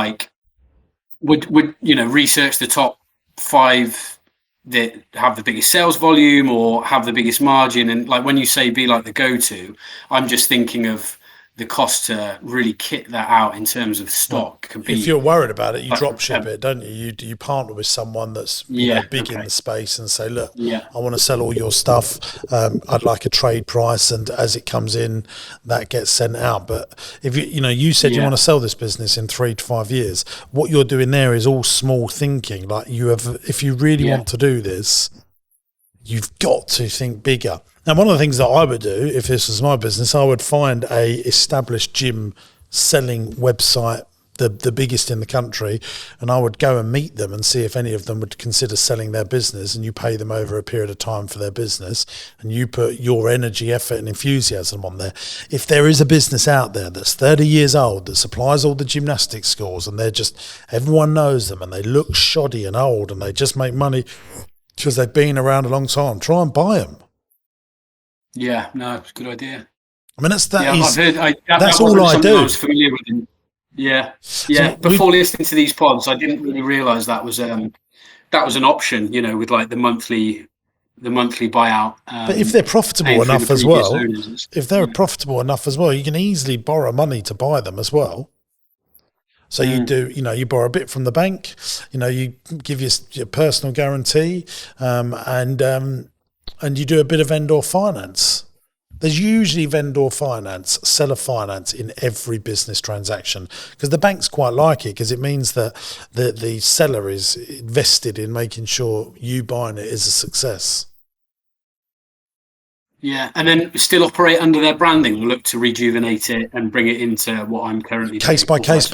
would research the top 5 that have the biggest sales volume or have the biggest margin. And like when you say be like the go-to, I'm just thinking of the cost to really kit that out in terms of stock. If you're worried about it, you drop ship it, don't you? You partner with someone that's big in the space and say, look, I want to sell all your stuff. I'd like a trade price, and as it comes in, that gets sent out. But if you said you want to sell this business in 3 to 5 years, what you're doing there is all small thinking. Like if you really want to do this, you've got to think bigger. Now, one of the things that I would do if this was my business, I would find a established gym selling website, the biggest in the country, and I would go and meet them and see if any of them would consider selling their business, and you pay them over a period of time for their business, and you put your energy, effort and enthusiasm on there. If there is a business out there that's 30 years old that supplies all the gymnastics schools, and everyone knows them, and they look shoddy and old, and they just make money because they've been around a long time, try and buy them. Yeah, no, it's a good idea. I mean, that's all I do. I was familiar with. Yeah. So before listening to these pods, I didn't really realise that was an option. With like the monthly buyout. But if they're profitable enough as well, you can easily borrow money to buy them as well. So you do, you borrow a bit from the bank. You give your personal guarantee, and you do a bit of vendor finance. There's usually vendor finance, seller finance in every business transaction, because the banks quite like it, because it means that the seller is invested in making sure you buying it is a success. Yeah, and then still operate under their branding. We'll look to rejuvenate it and bring it into what I'm currently doing. Case by case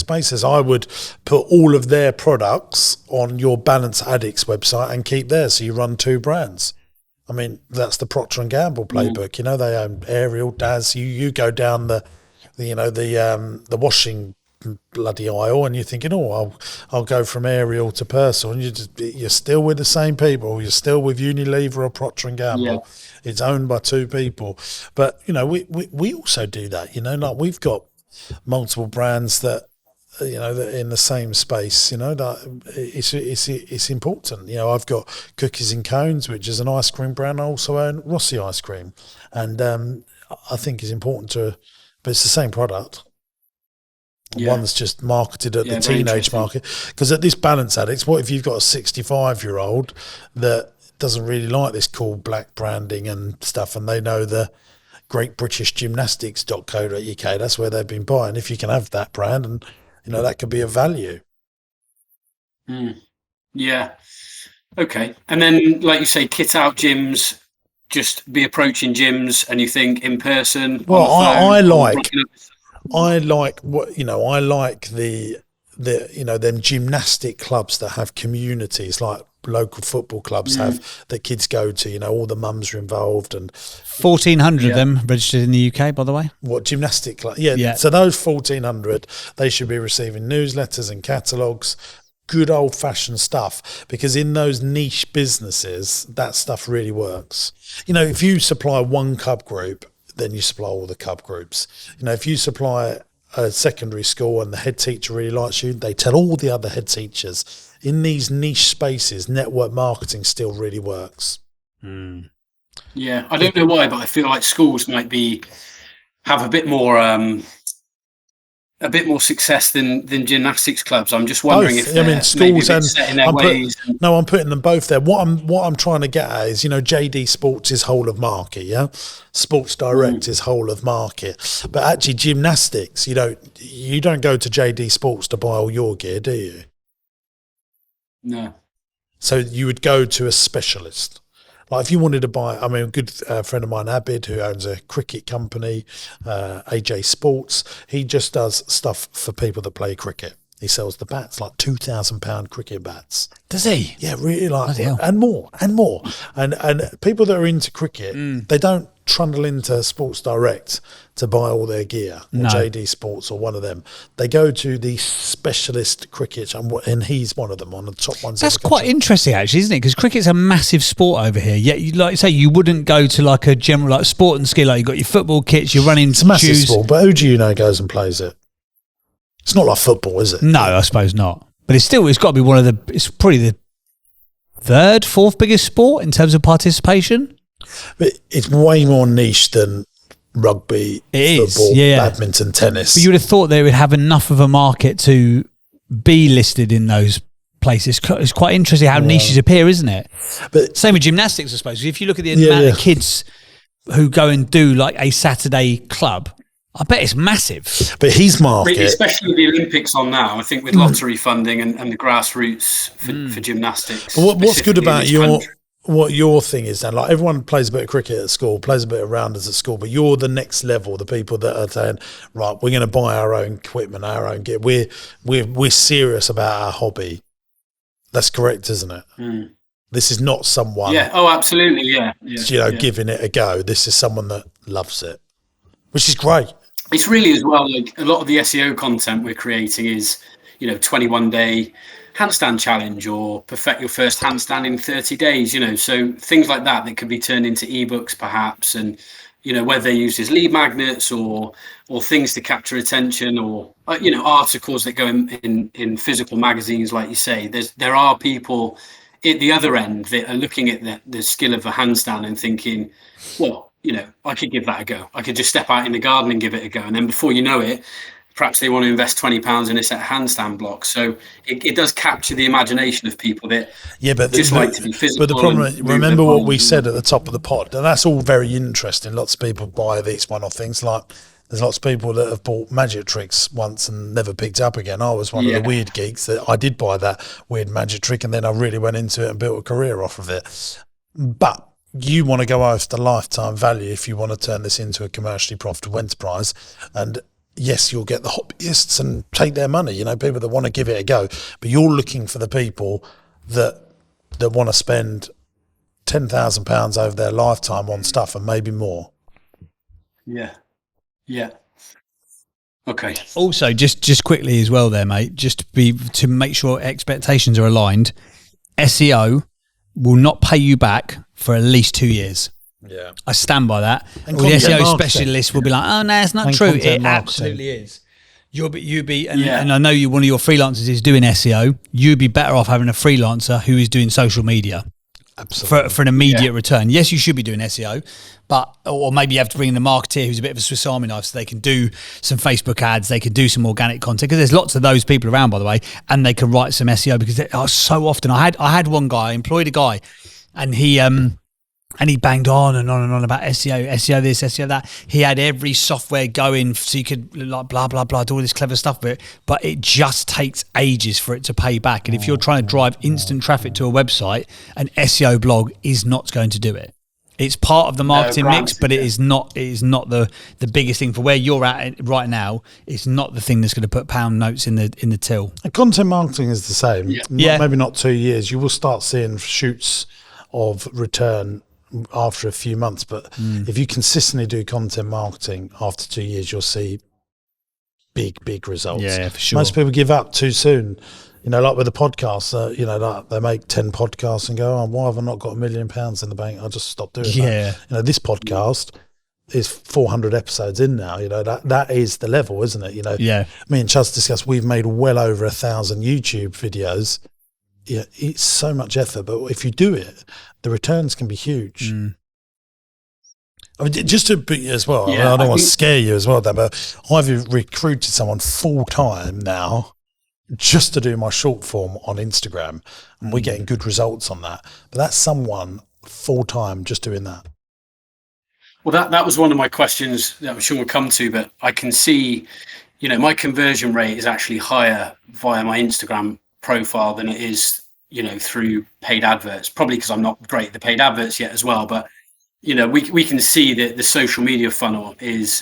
basis. I would put all of their products on your Balance Addicts website and keep theirs, so you run 2 brands. I mean, that's the Procter & Gamble playbook. They own Ariel, Daz. You go down the washing bloody aisle, and you're thinking, I'll go from Ariel to Persil, and you're still with the same people. You're still with Unilever or Procter & Gamble. Yeah. It's owned by 2 people. But we also do that. Like we've got multiple brands that that in the same space. That it's important. I've got Cookies and Cones, which is an ice cream brand. I also own Rossi Ice Cream, and I think it's important but it's the same product. Yeah. One's just marketed at the teenage market. Because at this Balance Addicts, what if you've got a 65-year-old that doesn't really like this cool black branding and stuff, and they know the greatbritishgymnastics.co.uk, that's where they've been buying. If you can have that brand, and that could be of value. Yeah. Okay. And then, like you say, kit out gyms, just be approaching gyms, and you think in person. Well, I like them gymnastic clubs that have communities, like local football clubs have, that kids go to. All the mums are involved, and 1,400 of them registered in the UK, by the way. What gymnastic club? Yeah. So those 1,400, they should be receiving newsletters and catalogues, good old fashioned stuff, because in those niche businesses, that stuff really works. If you supply one club group, then you supply all the club groups. If you supply a secondary school and the head teacher really likes you, they tell all the other head teachers. In these niche spaces, network marketing still really works. Yeah, I don't know why, but I feel like schools might have a bit more success than gymnastics clubs. I'm just wondering if schools and set in their ways. I'm putting them both there. What I'm trying to get at is, JD Sports is whole of market, yeah. Sports Direct is whole of market, but actually gymnastics, you don't go to JD Sports to buy all your gear, do you? No. So you would go to a specialist. Like if you wanted to buy, a good friend of mine, Abid, who owns a cricket company, AJ Sports, he just does stuff for people that play cricket. He sells the bats, like £2,000 cricket bats. Does he? Yeah, really, like, and more. And people that are into cricket, they don't trundle into Sports Direct to buy all their gear, or JD Sports or one of them. They go to the specialist cricket, and he's one of them, on the top ones. That's quite interesting, actually, isn't it? Because cricket's a massive sport over here. Yet, like you say, you wouldn't go to like a general like sport and ski. Like you've got your football kits, you're running. It's a massive sport, but who do you know goes and plays it? It's not like football, is it? No, I suppose not. But it's got to be it's probably third, fourth biggest sport in terms of participation. But it's way more niche than rugby, football, badminton, tennis. But you would have thought they would have enough of a market to be listed in those places. It's quite interesting how niches appear, isn't it? But same with gymnastics, I suppose. If you look at the amount of kids who go and do like a Saturday club, I bet it's massive. But his market, especially with the Olympics on now, I think with lottery funding and the grassroots for gymnastics. But what's good about what your thing is then, like everyone plays a bit of cricket at school, plays a bit of rounders at school, but you're the next level, the people that are saying, right, we're going to buy our own equipment, our own gear. We're serious about our hobby. That's correct, isn't it? Mm. This is not someone. Yeah. Oh, absolutely. Yeah. Giving it a go. This is someone that loves it, which is great. It's really as well, like a lot of the SEO content we're creating is, 21-day handstand challenge or perfect your first handstand in 30 days, so things like that could be turned into ebooks perhaps, and whether they use as lead magnets or things to capture attention, or articles that go in physical magazines, like you say. There are people at the other end that are looking at the skill of a handstand and thinking, well, I could give that a go. I could just step out in the garden and give it a go, and then before you know it, perhaps they want to invest £20 in a set of handstand blocks. So it does capture the imagination of people that just like to be physical. But the problem, remember what we said at the top of the pod, and that's all very interesting. Lots of people buy these one-off things. Like there's lots of people that have bought magic tricks once and never picked up again. I was one of the weird geeks that I did buy that weird magic trick, and then I really went into it and built a career off of it. But you want to go after lifetime value if you want to turn this into a commercially profitable enterprise. And yes, you'll get the hobbyists and take their money, people that want to give it a go, but you're looking for the people that want to spend £10,000 over their lifetime on stuff and maybe more. Yeah. Okay. Also, just quickly as well there, mate, just to make sure expectations are aligned, SEO will not pay you back for at least 2 years. Yeah, I stand by that. And the SEO specialist will be like, "Oh no, it's not true." It absolutely is. And I know one of your freelancers is doing SEO. You'd be better off having a freelancer who is doing social media, absolutely, for an immediate return. Yes, you should be doing SEO, or maybe you have to bring in a marketeer who's a bit of a Swiss Army knife, so they can do some Facebook ads, they can do some organic content, because there's lots of those people around, by the way, and they can write some SEO, because they are so often. I had one guy, I employed a guy, and he banged on and on and on about SEO this, SEO that. He had every software going so you could like blah, blah, blah, do all this clever stuff with it. But it just takes ages for it to pay back. And if you're trying to drive instant traffic to a website, an SEO blog is not going to do it. It's part of the marketing mix, but it is not the biggest thing for where you're at right now. It's not the thing that's going to put pound notes in the till. And content marketing is the same. Maybe not 2 years. You will start seeing shoots of return after a few months, but if you consistently do content marketing after 2 years, you'll see big results. Yeah, for sure. Most people give up too soon, like with the podcasts, like they make 10 podcasts and go, why have I not got £1 million in the bank? I'll just stop doing that. This podcast is 400 episodes in now, that is the level, isn't it? Me and Chuz discussed, we've made well over 1,000 YouTube videos. Yeah, it's so much effort, but if you do it, the returns can be huge. I mean, just to be as well, I don't want to scare you as well, but I've recruited someone full time now just to do my short form on Instagram, and we're getting good results on that. But that's someone full time just doing that. Well, that was one of my questions that I'm sure we'll come to, but I can see, my conversion rate is actually higher via my Instagram profile than it is through paid adverts, probably because I'm not great at the paid adverts yet as well, but we can see that the social media funnel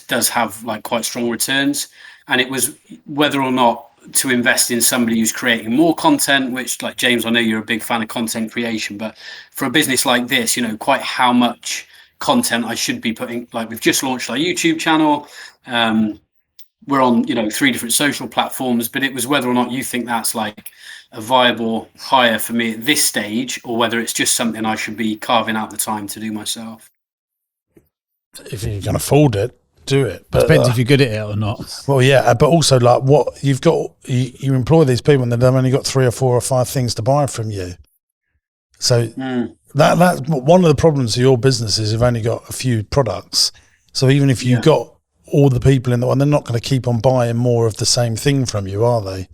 does have like quite strong returns, and it was whether or not to invest in somebody who's creating more content, which, like James, I know you're a big fan of content creation, but for a business like this, quite how much content I should be putting. Like, we've just launched our YouTube channel, we're on 3 different social platforms, but it was whether or not you think that's like a viable hire for me at this stage, or whether it's just something I should be carving out the time to do myself. If you can afford it, do it. But depends if you're good at it or not. Well, yeah, but also like what you've got, you employ these people and they've only got 3 or 4 or 5 things to buy from you. So that's one of the problems of your business is you've only got a few products. So even if you've got all the people in the one, they're not going to keep on buying more of the same thing from you, are they?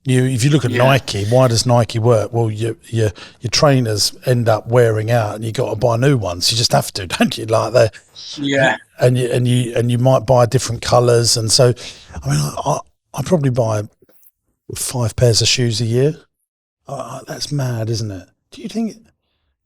If you look at Nike, why does Nike work? Well, your trainers end up wearing out, and you got to buy new ones. You just have to, don't you? Like and you might buy different colours, and so I mean, I probably buy 5 pairs of shoes a year. That's mad, isn't it? Do you think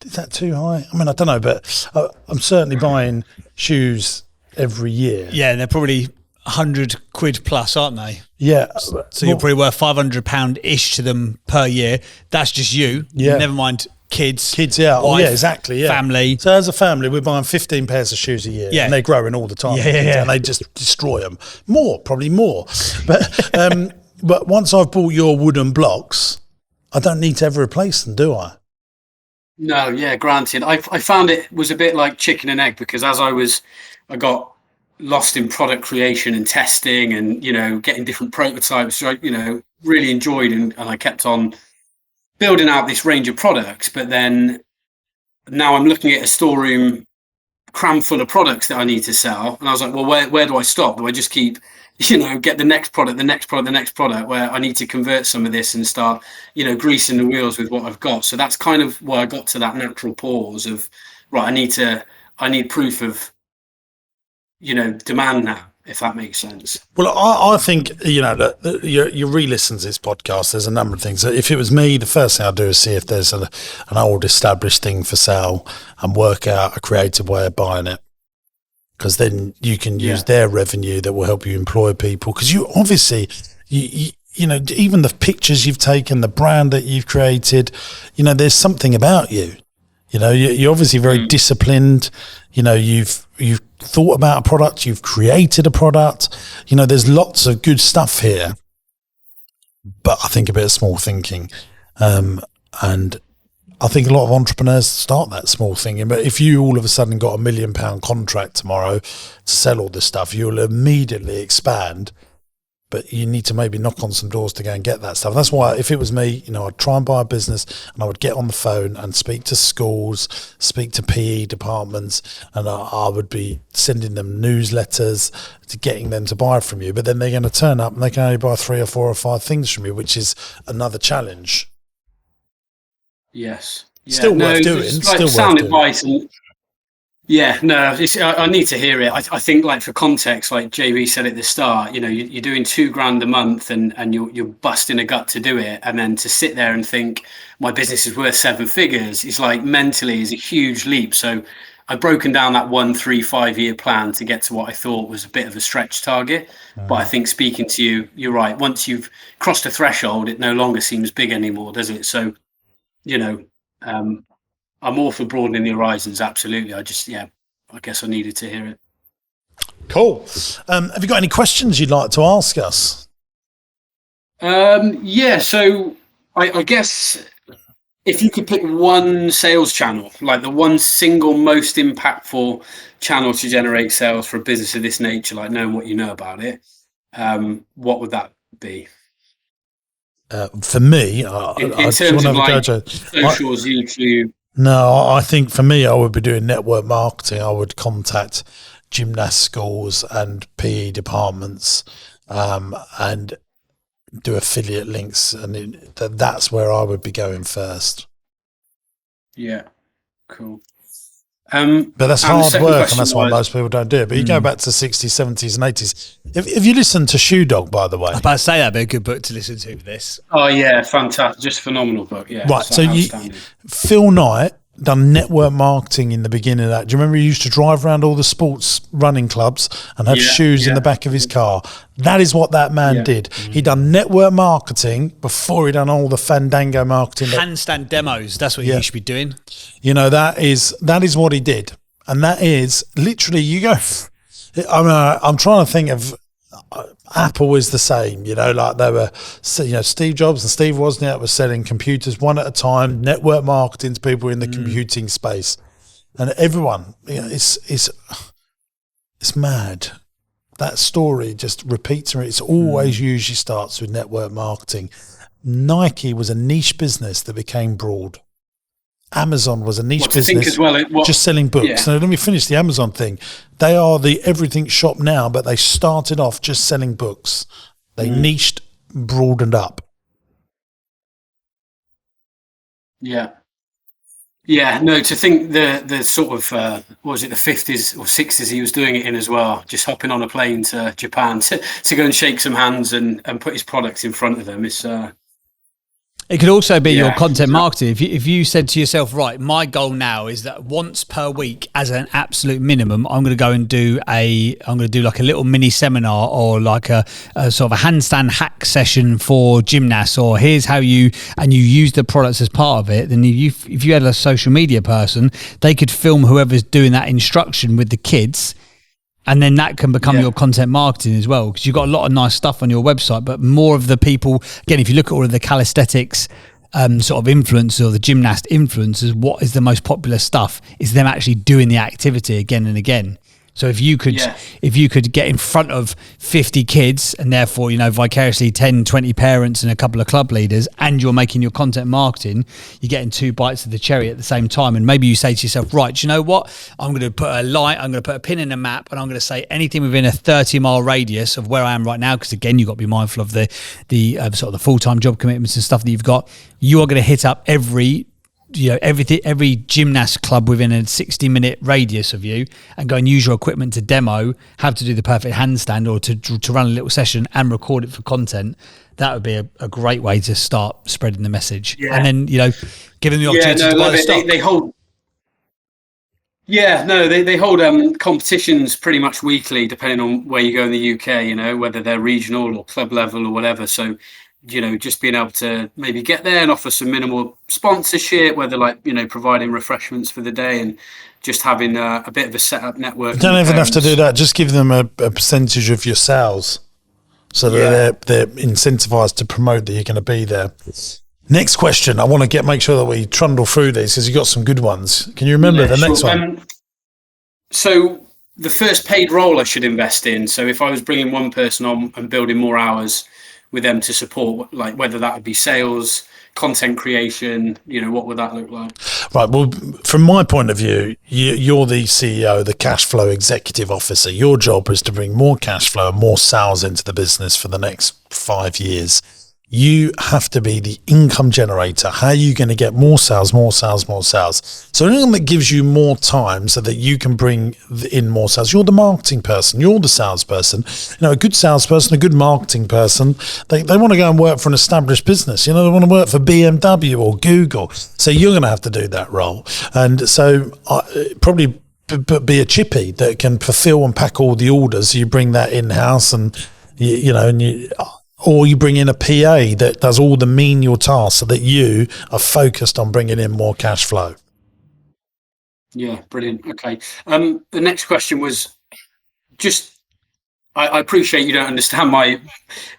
is that too high? I mean, I don't know, but I'm certainly buying shoes every year. Yeah, and they're probably £100 plus, aren't they? Yeah. So you're probably worth £500-ish to them per year. That's just you. Yeah. Never mind kids. Yeah. Wife, yeah, exactly. Yeah. Family. So as a family, we're buying 15 pairs of shoes a year. Yeah. And they're growing all the time. Yeah. And they just destroy them. Probably more. But but once I've bought your wooden blocks, I don't need to ever replace them, do I? No, yeah, granted. I found it was a bit like chicken and egg, because as I got lost in product creation and testing and, getting different prototypes, I, really enjoyed, and I kept on building out this range of products. But then now I'm looking at a storeroom crammed full of products that I need to sell. And I was like, well, where do I stop? Do I just keep, get the next product, where I need to convert some of this and start, greasing the wheels with what I've got? So that's kind of why I got to that natural pause of, right, I need proof of, demand now, if that makes sense. Well, I think, that you re-listen to this podcast, there's a number of things. If it was me, the first thing I'd do is see if there's an old established thing for sale and work out a creative way of buying it. Because then you can use their revenue that will help you employ people. Because you obviously, even the pictures you've taken, the brand that you've created, there's something about you. You're obviously very disciplined. You've thought about a product, you've created a product. There's lots of good stuff here. But I think a bit of small thinking. And I think a lot of entrepreneurs start that small thinking. But if you all of a sudden got £1 million contract tomorrow to sell all this stuff, you'll immediately expand. But you need to maybe knock on some doors to go and get that stuff. That's why, if it was me, I'd try and buy a business, and I would get on the phone and speak to schools, speak to PE departments, and I would be sending them newsletters to getting them to buy from you. But then they're going to turn up and they can only buy 3 or 4 or 5 things from you, which is another challenge. Yes. Yeah, Still worth doing. Still sound worth advice. doing. I need to hear it. I think, like, for context, like JB said at the start, you're doing £2,000 a month and you're busting a gut to do it. And then to sit there and think my business is worth 7 figures is, like, mentally is a huge leap. So I've broken down that 1, 3, 5 year plan to get to what I thought was a bit of a stretch target. But I think, speaking to you, you're right. Once you've crossed a threshold, it no longer seems big anymore, does it? So, I'm all for broadening the horizons. Absolutely. I guess I needed to hear it. Cool. Have you got any questions you'd like to ask us? So I guess if you could pick one sales channel, like the one single most impactful channel to generate sales for a business of this nature, like knowing what you know about it, what would that be? For me, in terms of like socials, YouTube. No, I think for me, I would be doing network marketing. I would contact gymnast schools and PE departments and do affiliate links. And that's where I would be going first. Yeah, cool. But that's hard work, and that's why most people don't do it. But you go back to the 60s, 70s and 80s. If you listen to Shoe Dog, by the way. I was about to say that'd be a good book to listen to for this. Oh, yeah, fantastic. Just phenomenal book, yeah. Right, so Phil Knight done network marketing in the beginning of that. Do you remember he used to drive around all the sports running clubs and have shoes in the back of his car? That is what that man did. He done network marketing before he done all the Fandango marketing. Handstand demos, that's what you should be doing. That is what he did. And that is literally, you go, I'm trying to think of, Apple is the same, like they were, Steve Jobs and Steve Wozniak were selling computers one at a time, network marketing to people in the computing space, and everyone, it's mad. That story just repeats, and it's always usually starts with network marketing. Nike was a niche business that became broad. Amazon was a niche business as well, just selling books. Yeah. So let me finish the Amazon thing. They are the everything shop now, but they started off just selling books. They niched, broadened up. Yeah. Yeah, no, to think the sort of, what was it, the 50s or 60s he was doing it in as well, just hopping on a plane to Japan to go and shake some hands and put his products in front of them. It's It could also be your content marketing. If you said to yourself, right, my goal now is that once per week, as an absolute minimum, I'm going to go and do like a little mini seminar or like a sort of a handstand hack session for gymnasts, or here's how you use the products as part of it. Then if you had a social media person, they could film whoever's doing that instruction with the kids. And then that can become your content marketing as well, because you've got a lot of nice stuff on your website, but more of the people, again, if you look at all of the calisthenics sort of influencers or the gymnast influencers, what is the most popular stuff is them actually doing the activity again and again. So if you could get in front of 50 kids and therefore, vicariously 10, 20 parents and a couple of club leaders, and you're making your content marketing, you're getting two bites of the cherry at the same time. And maybe you say to yourself, right, do you know what? I'm going to put I'm going to put a pin in a map, and I'm going to say anything within a 30-mile radius of where I am right now, because again, you've got to be mindful of the sort of the full-time job commitments and stuff that you've got. You are going to hit up every gymnast club within a 60-minute radius of you, and go and use your equipment to demo how to do the perfect handstand, or to run a little session and record it for content. That would be a great way to start spreading the message. Yeah. And then, give them the opportunity to buy the stock. They hold competitions pretty much weekly, depending on where you go in the UK, whether they're regional or club level or whatever. So, just being able to maybe get there and offer some minimal sponsorship, whether providing refreshments for the day, and just having a bit of a setup network. You don't even have to do that. Just give them a percentage of your sales, so that they're incentivized to promote that you're going to be there. Next question. I want to make sure that we trundle through these, because you got some good ones. Can you remember the next one? So the first paid role I should invest in. So if I was bringing one person on and building more hours with them to support, like whether that would be sales, content creation, what would that look like? Right. Well, from my point of view, you're the CEO, the cash flow executive officer. Your job is to bring more cash flow and more sales into the business for the next 5 years. You have to be the income generator. How are you going to get more sales, more sales, more sales? So anything that gives you more time so that you can bring in more sales. You're the marketing person. You're the salesperson. A good salesperson, a good marketing person, they want to go and work for an established business. They want to work for BMW or Google. So you're going to have to do that role. And so probably be a chippy that can fulfill and pack all the orders. You bring that in-house, and or you bring in a PA that does all the menial tasks, so that you are focused on bringing in more cash flow. Yeah, brilliant. Okay. The next question was just, I appreciate you don't understand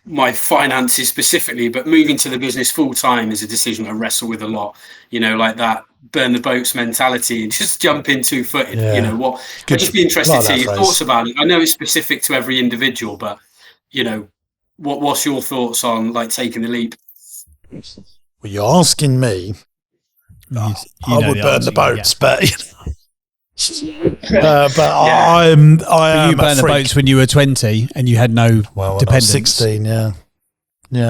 my finances specifically, but moving to the business full time is a decision I wrestle with a lot. Like that burn the boats mentality and just jump in 2-footed. I'd just be interested to hear your thoughts about it. I know it's specific to every individual, but what's your thoughts on taking the leap? Well, you're asking me. I would burn the boats, but I am. You burned the boats when you were 20 and you had no dependence. I was 16, yeah.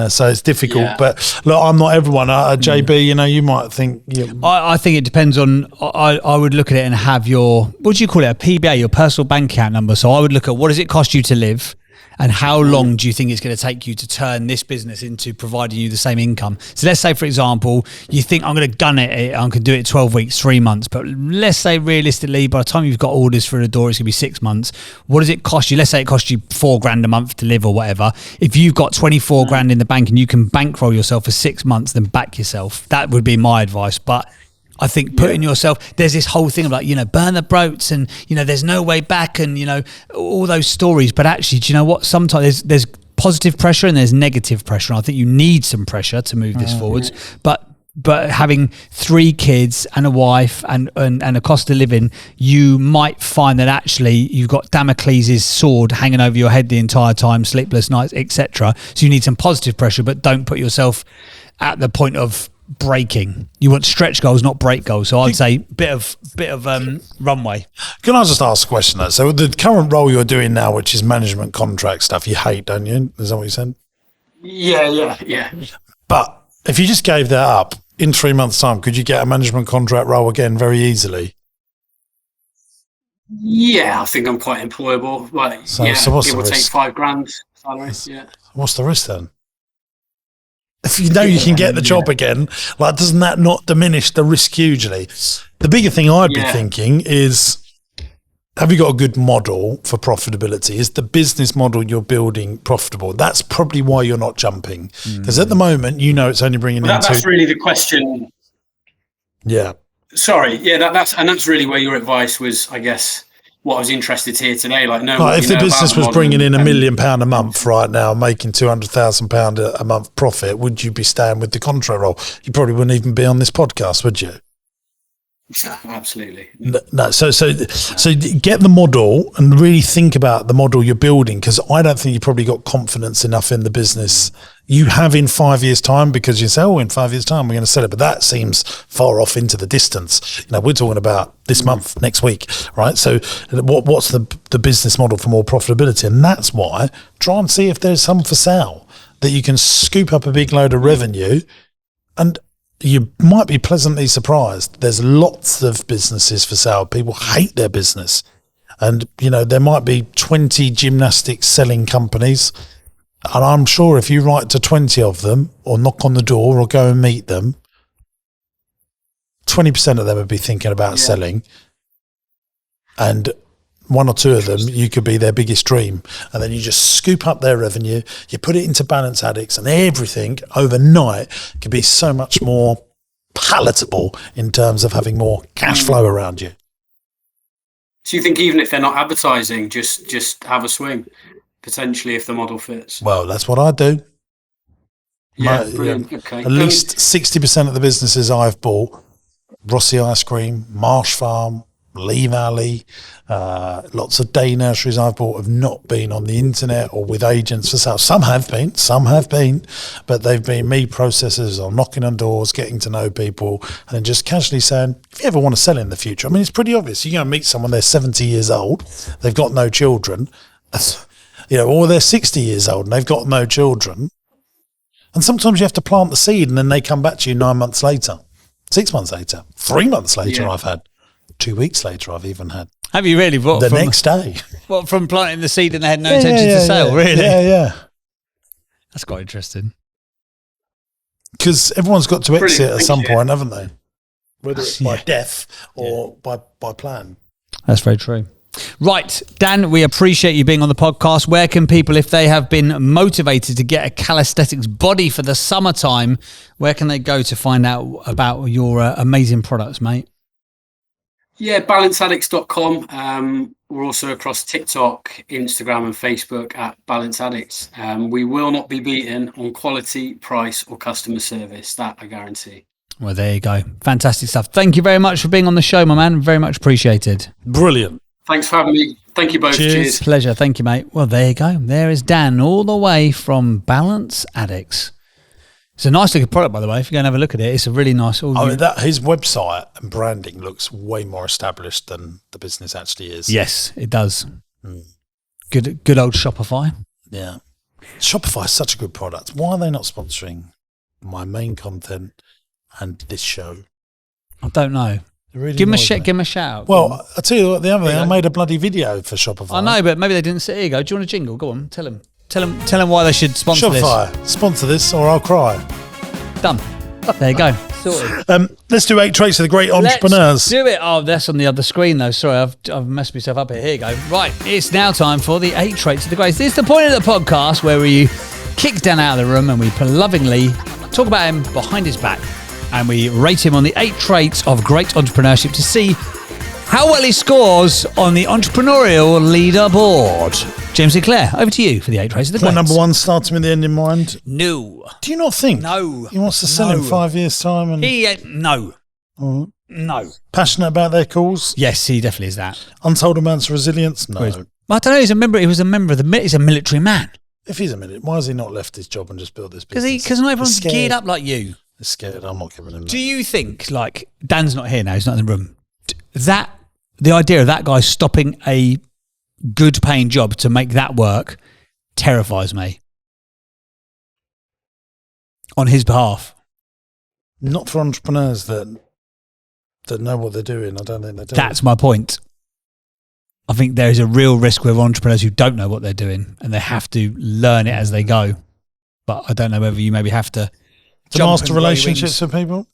So it's difficult, but look, I'm not everyone. JB, you might think. I think it depends on. I would look at it and have your, what do you call it, a PBA, your personal bank account number. So I would look at, what does it cost you to live? And how long do you think it's going to take you to turn this business into providing you the same income? So let's say, for example, you think, I'm going to gun it, I can do it 12 weeks, 3 months. But let's say realistically, by the time you've got orders for the door, it's going to be 6 months. What does it cost you? Let's say it costs you $4,000 a month to live or whatever. If you've got 24 grand in the bank and you can bankroll yourself for 6 months, then back yourself. That would be my advice. But I think putting yourself, there's this whole thing of burn the boats and, there's no way back and, all those stories. But actually, do you know what? Sometimes there's positive pressure and there's negative pressure. And I think you need some pressure to move this forwards. But having 3 kids and a wife and a cost of living, you might find that actually you've got Damocles' sword hanging over your head the entire time, sleepless nights, etc. So you need some positive pressure, but don't put yourself at the point of breaking. You want stretch goals, not break goals. So I'd say bit of runway. Can I just ask a question though? So the current role you're doing now, which is management contract stuff, you hate, don't you? Is that what you said? Yeah. But if you just gave that up in 3 months' time, could you get a management contract role again very easily? Yeah, I think I'm quite employable. Like, So what's it the will take risk? $5,000 salary. Yeah. What's the risk then? If you know you can get the job again, like, doesn't that not diminish the risk hugely? The bigger thing I'd be thinking is, have you got a good model for profitability? Is the business model you're building profitable? That's probably why you're not jumping. Because at the moment, you know it's only bringing in That's really the question. Yeah. Sorry. Yeah, that's really where your advice was, I guess, what I was interested to hear today. Like, no, If the business was bringing in £1 million a month right now, making £200,000 a month profit, would you be staying with the contract role? You probably wouldn't even be on this podcast, would you? Absolutely. No. So get the model and really think about the model you're building, because I don't think you probably got confidence enough in the business you have in 5 years' time, because you say, in 5 years' time we're going to sell it, but that seems far off into the distance. We're talking about this month, next week, right? So what's the business model for more profitability? And that's why try and see if there's some for sale that you can scoop up a big load of revenue, and you might be pleasantly surprised. There's lots of businesses for sale. People hate their business. And, there might be 20 gymnastics selling companies. And I'm sure if you write to 20 of them or knock on the door or go and meet them, 20% of them would be thinking about selling. And 1 or 2 of them, you could be their biggest dream. And then you just scoop up their revenue, you put it into Balance Addicts, and everything overnight can be so much more palatable in terms of having more cash flow around you. So you think even if they're not advertising, just have a swing, potentially, if the model fits? Well, that's what I do. Yeah, brilliant. Okay. At least 60% of the businesses I've bought, Rossi Ice Cream, Marsh Farm, Lee Valley, lots of day nurseries I've bought have not been on the internet or with agents for sale. Some have been, but they've been me processors or knocking on doors, getting to know people, and then just casually saying, if you ever want to sell in the future, it's pretty obvious. You're going to meet someone, they're 70 years old, they've got no children, or they're 60 years old and they've got no children. And sometimes you have to plant the seed and then they come back to you 9 months later, 6 months later, 3 months later. I've had 2 weeks later, I've even had. Have you really? What, the next day. What, from planting the seed and they had no intention to sell, really? Yeah. That's quite interesting. Because everyone's got to exit at some point, haven't they? Whether it's by death or by plan. That's very true. Right, Dan, we appreciate you being on the podcast. Where can people, if they have been motivated to get a calisthenics body for the summertime, where can they go to find out about your amazing products, mate? Yeah, balanceaddicts.com. We're also across TikTok, Instagram and Facebook at Balance Addicts. We will not be beaten on quality, price or customer service. That I guarantee. Well, there you go. Fantastic stuff. Thank you very much for being on the show, my man. Very much appreciated. Brilliant. Thanks for having me. Thank you both. Cheers. Pleasure. Thank you, mate. Well, there you go. There is Dan all the way from Balance Addicts. It's a nice looking product, by the way. If you go and have a look at it, it's a really nice. His website and branding looks way more established than the business actually is. Yes, it does. Good old Shopify. Yeah. Shopify is such a good product. Why are they not sponsoring my main content and this show? I don't know. Really give him a shout out. Well, I'll tell you what, the other thing, I made a bloody video for Shopify. I know, but maybe they didn't say, here you go. Do you want a jingle? Go on, tell them why they should sponsor Shopify, this. Sponsor this or I'll cry. Done. There you go. Sorted. Let's do 8 traits of the great entrepreneurs. Let's do it. Oh, that's on the other screen though. Sorry, I've messed myself up here. Here you go. Right, it's now time for the 8 traits of the great. This is the point of the podcast where we kick Dan out of the room and we lovingly talk about him behind his back. And we rate him on the 8 traits of great entrepreneurship to see how well he scores on the entrepreneurial leaderboard. James Sinclair, over to you for the 8 traits of the great. Point number 1, starting with the end in mind. No. Do you not think? No. He wants to sell in 5 years' time? And No. Right. No. Passionate about their cause? Yes, he definitely is that. Untold amounts of resilience? No. I don't know. He's a military man. If he's a minute, why has he not left his job and just built this business? Because not everyone's He's geared up like you. He's scared. I'm not giving him that. Do you think, like, Dan's not here now, he's not in the room, that the idea of that guy stopping a good paying job to make that work terrifies me on his behalf? Not for entrepreneurs that know what they're doing. I don't think they do. That's my point. I think there is a real risk with entrepreneurs who don't know what they're doing and they have to learn it as they go. But I don't know whether you maybe have to master relationships with people.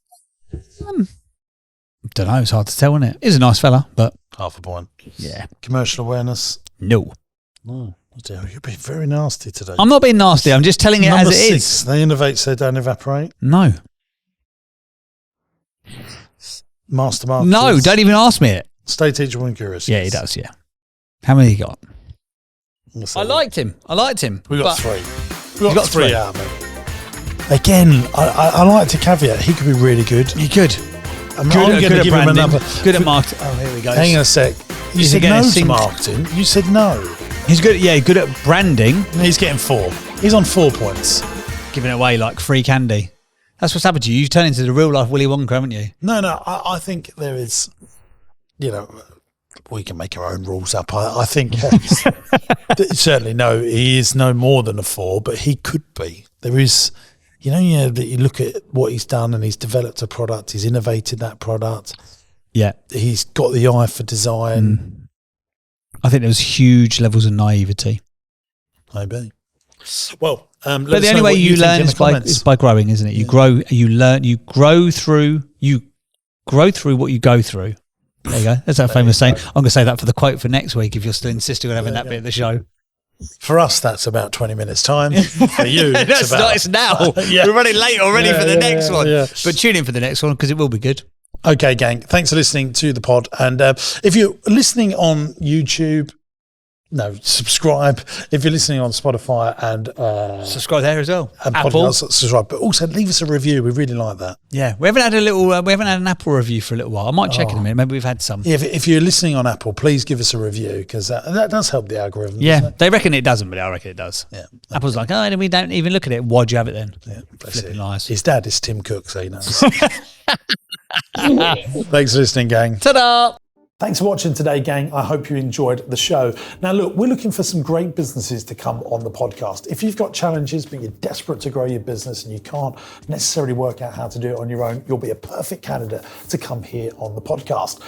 Don't know. It's hard to tell, isn't it? He's a nice fella, but Half a point. yeah, Commercial awareness. no. Oh, dear, you're being very nasty today. I'm not being nasty. I'm just telling it Number as it 6, is. they innovate so they don't evaporate. No, Master marketers. no. Don't even ask me it. Stay teachable and curious. Yeah, he does. Yeah. How many you got? Let's I have a look. liked him. We got but 3. We got 3 out of it. Again, I like to caveat. He could be really good. You good. I'm Good going at to give him branding. another. Good at marketing. Oh, here we go. Hang on a sec. You Is he said gonna no to sing- marketing. You said no. He's good. Yeah, good at branding. He's getting 4. He's on 4 points. Giving away like free candy. That's what's happened to you. You've turned into the real life Willy Wonka, haven't you? No, I think there is, we can make our own rules up. I think certainly no, he is no more than a 4, but he could be. There is, that you look at what he's done and he's developed a product, he's innovated that product. Yeah. He's got the eye for design. I think there was huge levels of naivety. Maybe. Well, But the only way you learn is by growing, isn't it? You grow, you learn, you grow through what you go through. There you go. That's that famous saying. I'm going to say that for the quote for next week if you're still insisting on having that bit of the show. For us, that's about 20 minutes time. For you, It's now. Yeah. We're running late already for the next one. Yeah. But tune in for the next one because it will be good. Okay, gang. Thanks for listening to the pod. And if you're listening on YouTube, subscribe. If you're listening on Spotify and Subscribe there as well. and Apple. podcasts, subscribe. But also leave us a review. We really like that. Yeah, we haven't had an Apple review for a little while. I might check in a minute. Maybe we've had some. Yeah, if you're listening on Apple, please give us a review because that does help the algorithm. Yeah, doesn't it? they reckon it doesn't, but I reckon it does. Yeah. Apple's like, oh, we don't even look at it. Why'd you have it then? Yeah, bless Flipping it. lies. His dad is Tim Cook, so he knows. Thanks for listening, gang. Ta-da! Thanks for watching today, gang. I hope you enjoyed the show. Now, look, we're looking for some great businesses to come on the podcast. If you've got challenges, but you're desperate to grow your business and you can't necessarily work out how to do it on your own, you'll be a perfect candidate to come here on the podcast.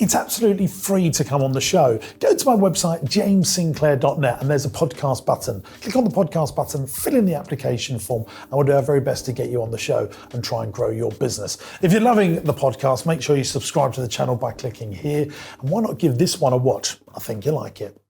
It's absolutely free to come on the show. Go to my website, jamessinclair.net, and there's a podcast button. Click on the podcast button, fill in the application form, and we'll do our very best to get you on the show and try and grow your business. If you're loving the podcast, make sure you subscribe to the channel by clicking here. And why not give this one a watch? I think you'll like it.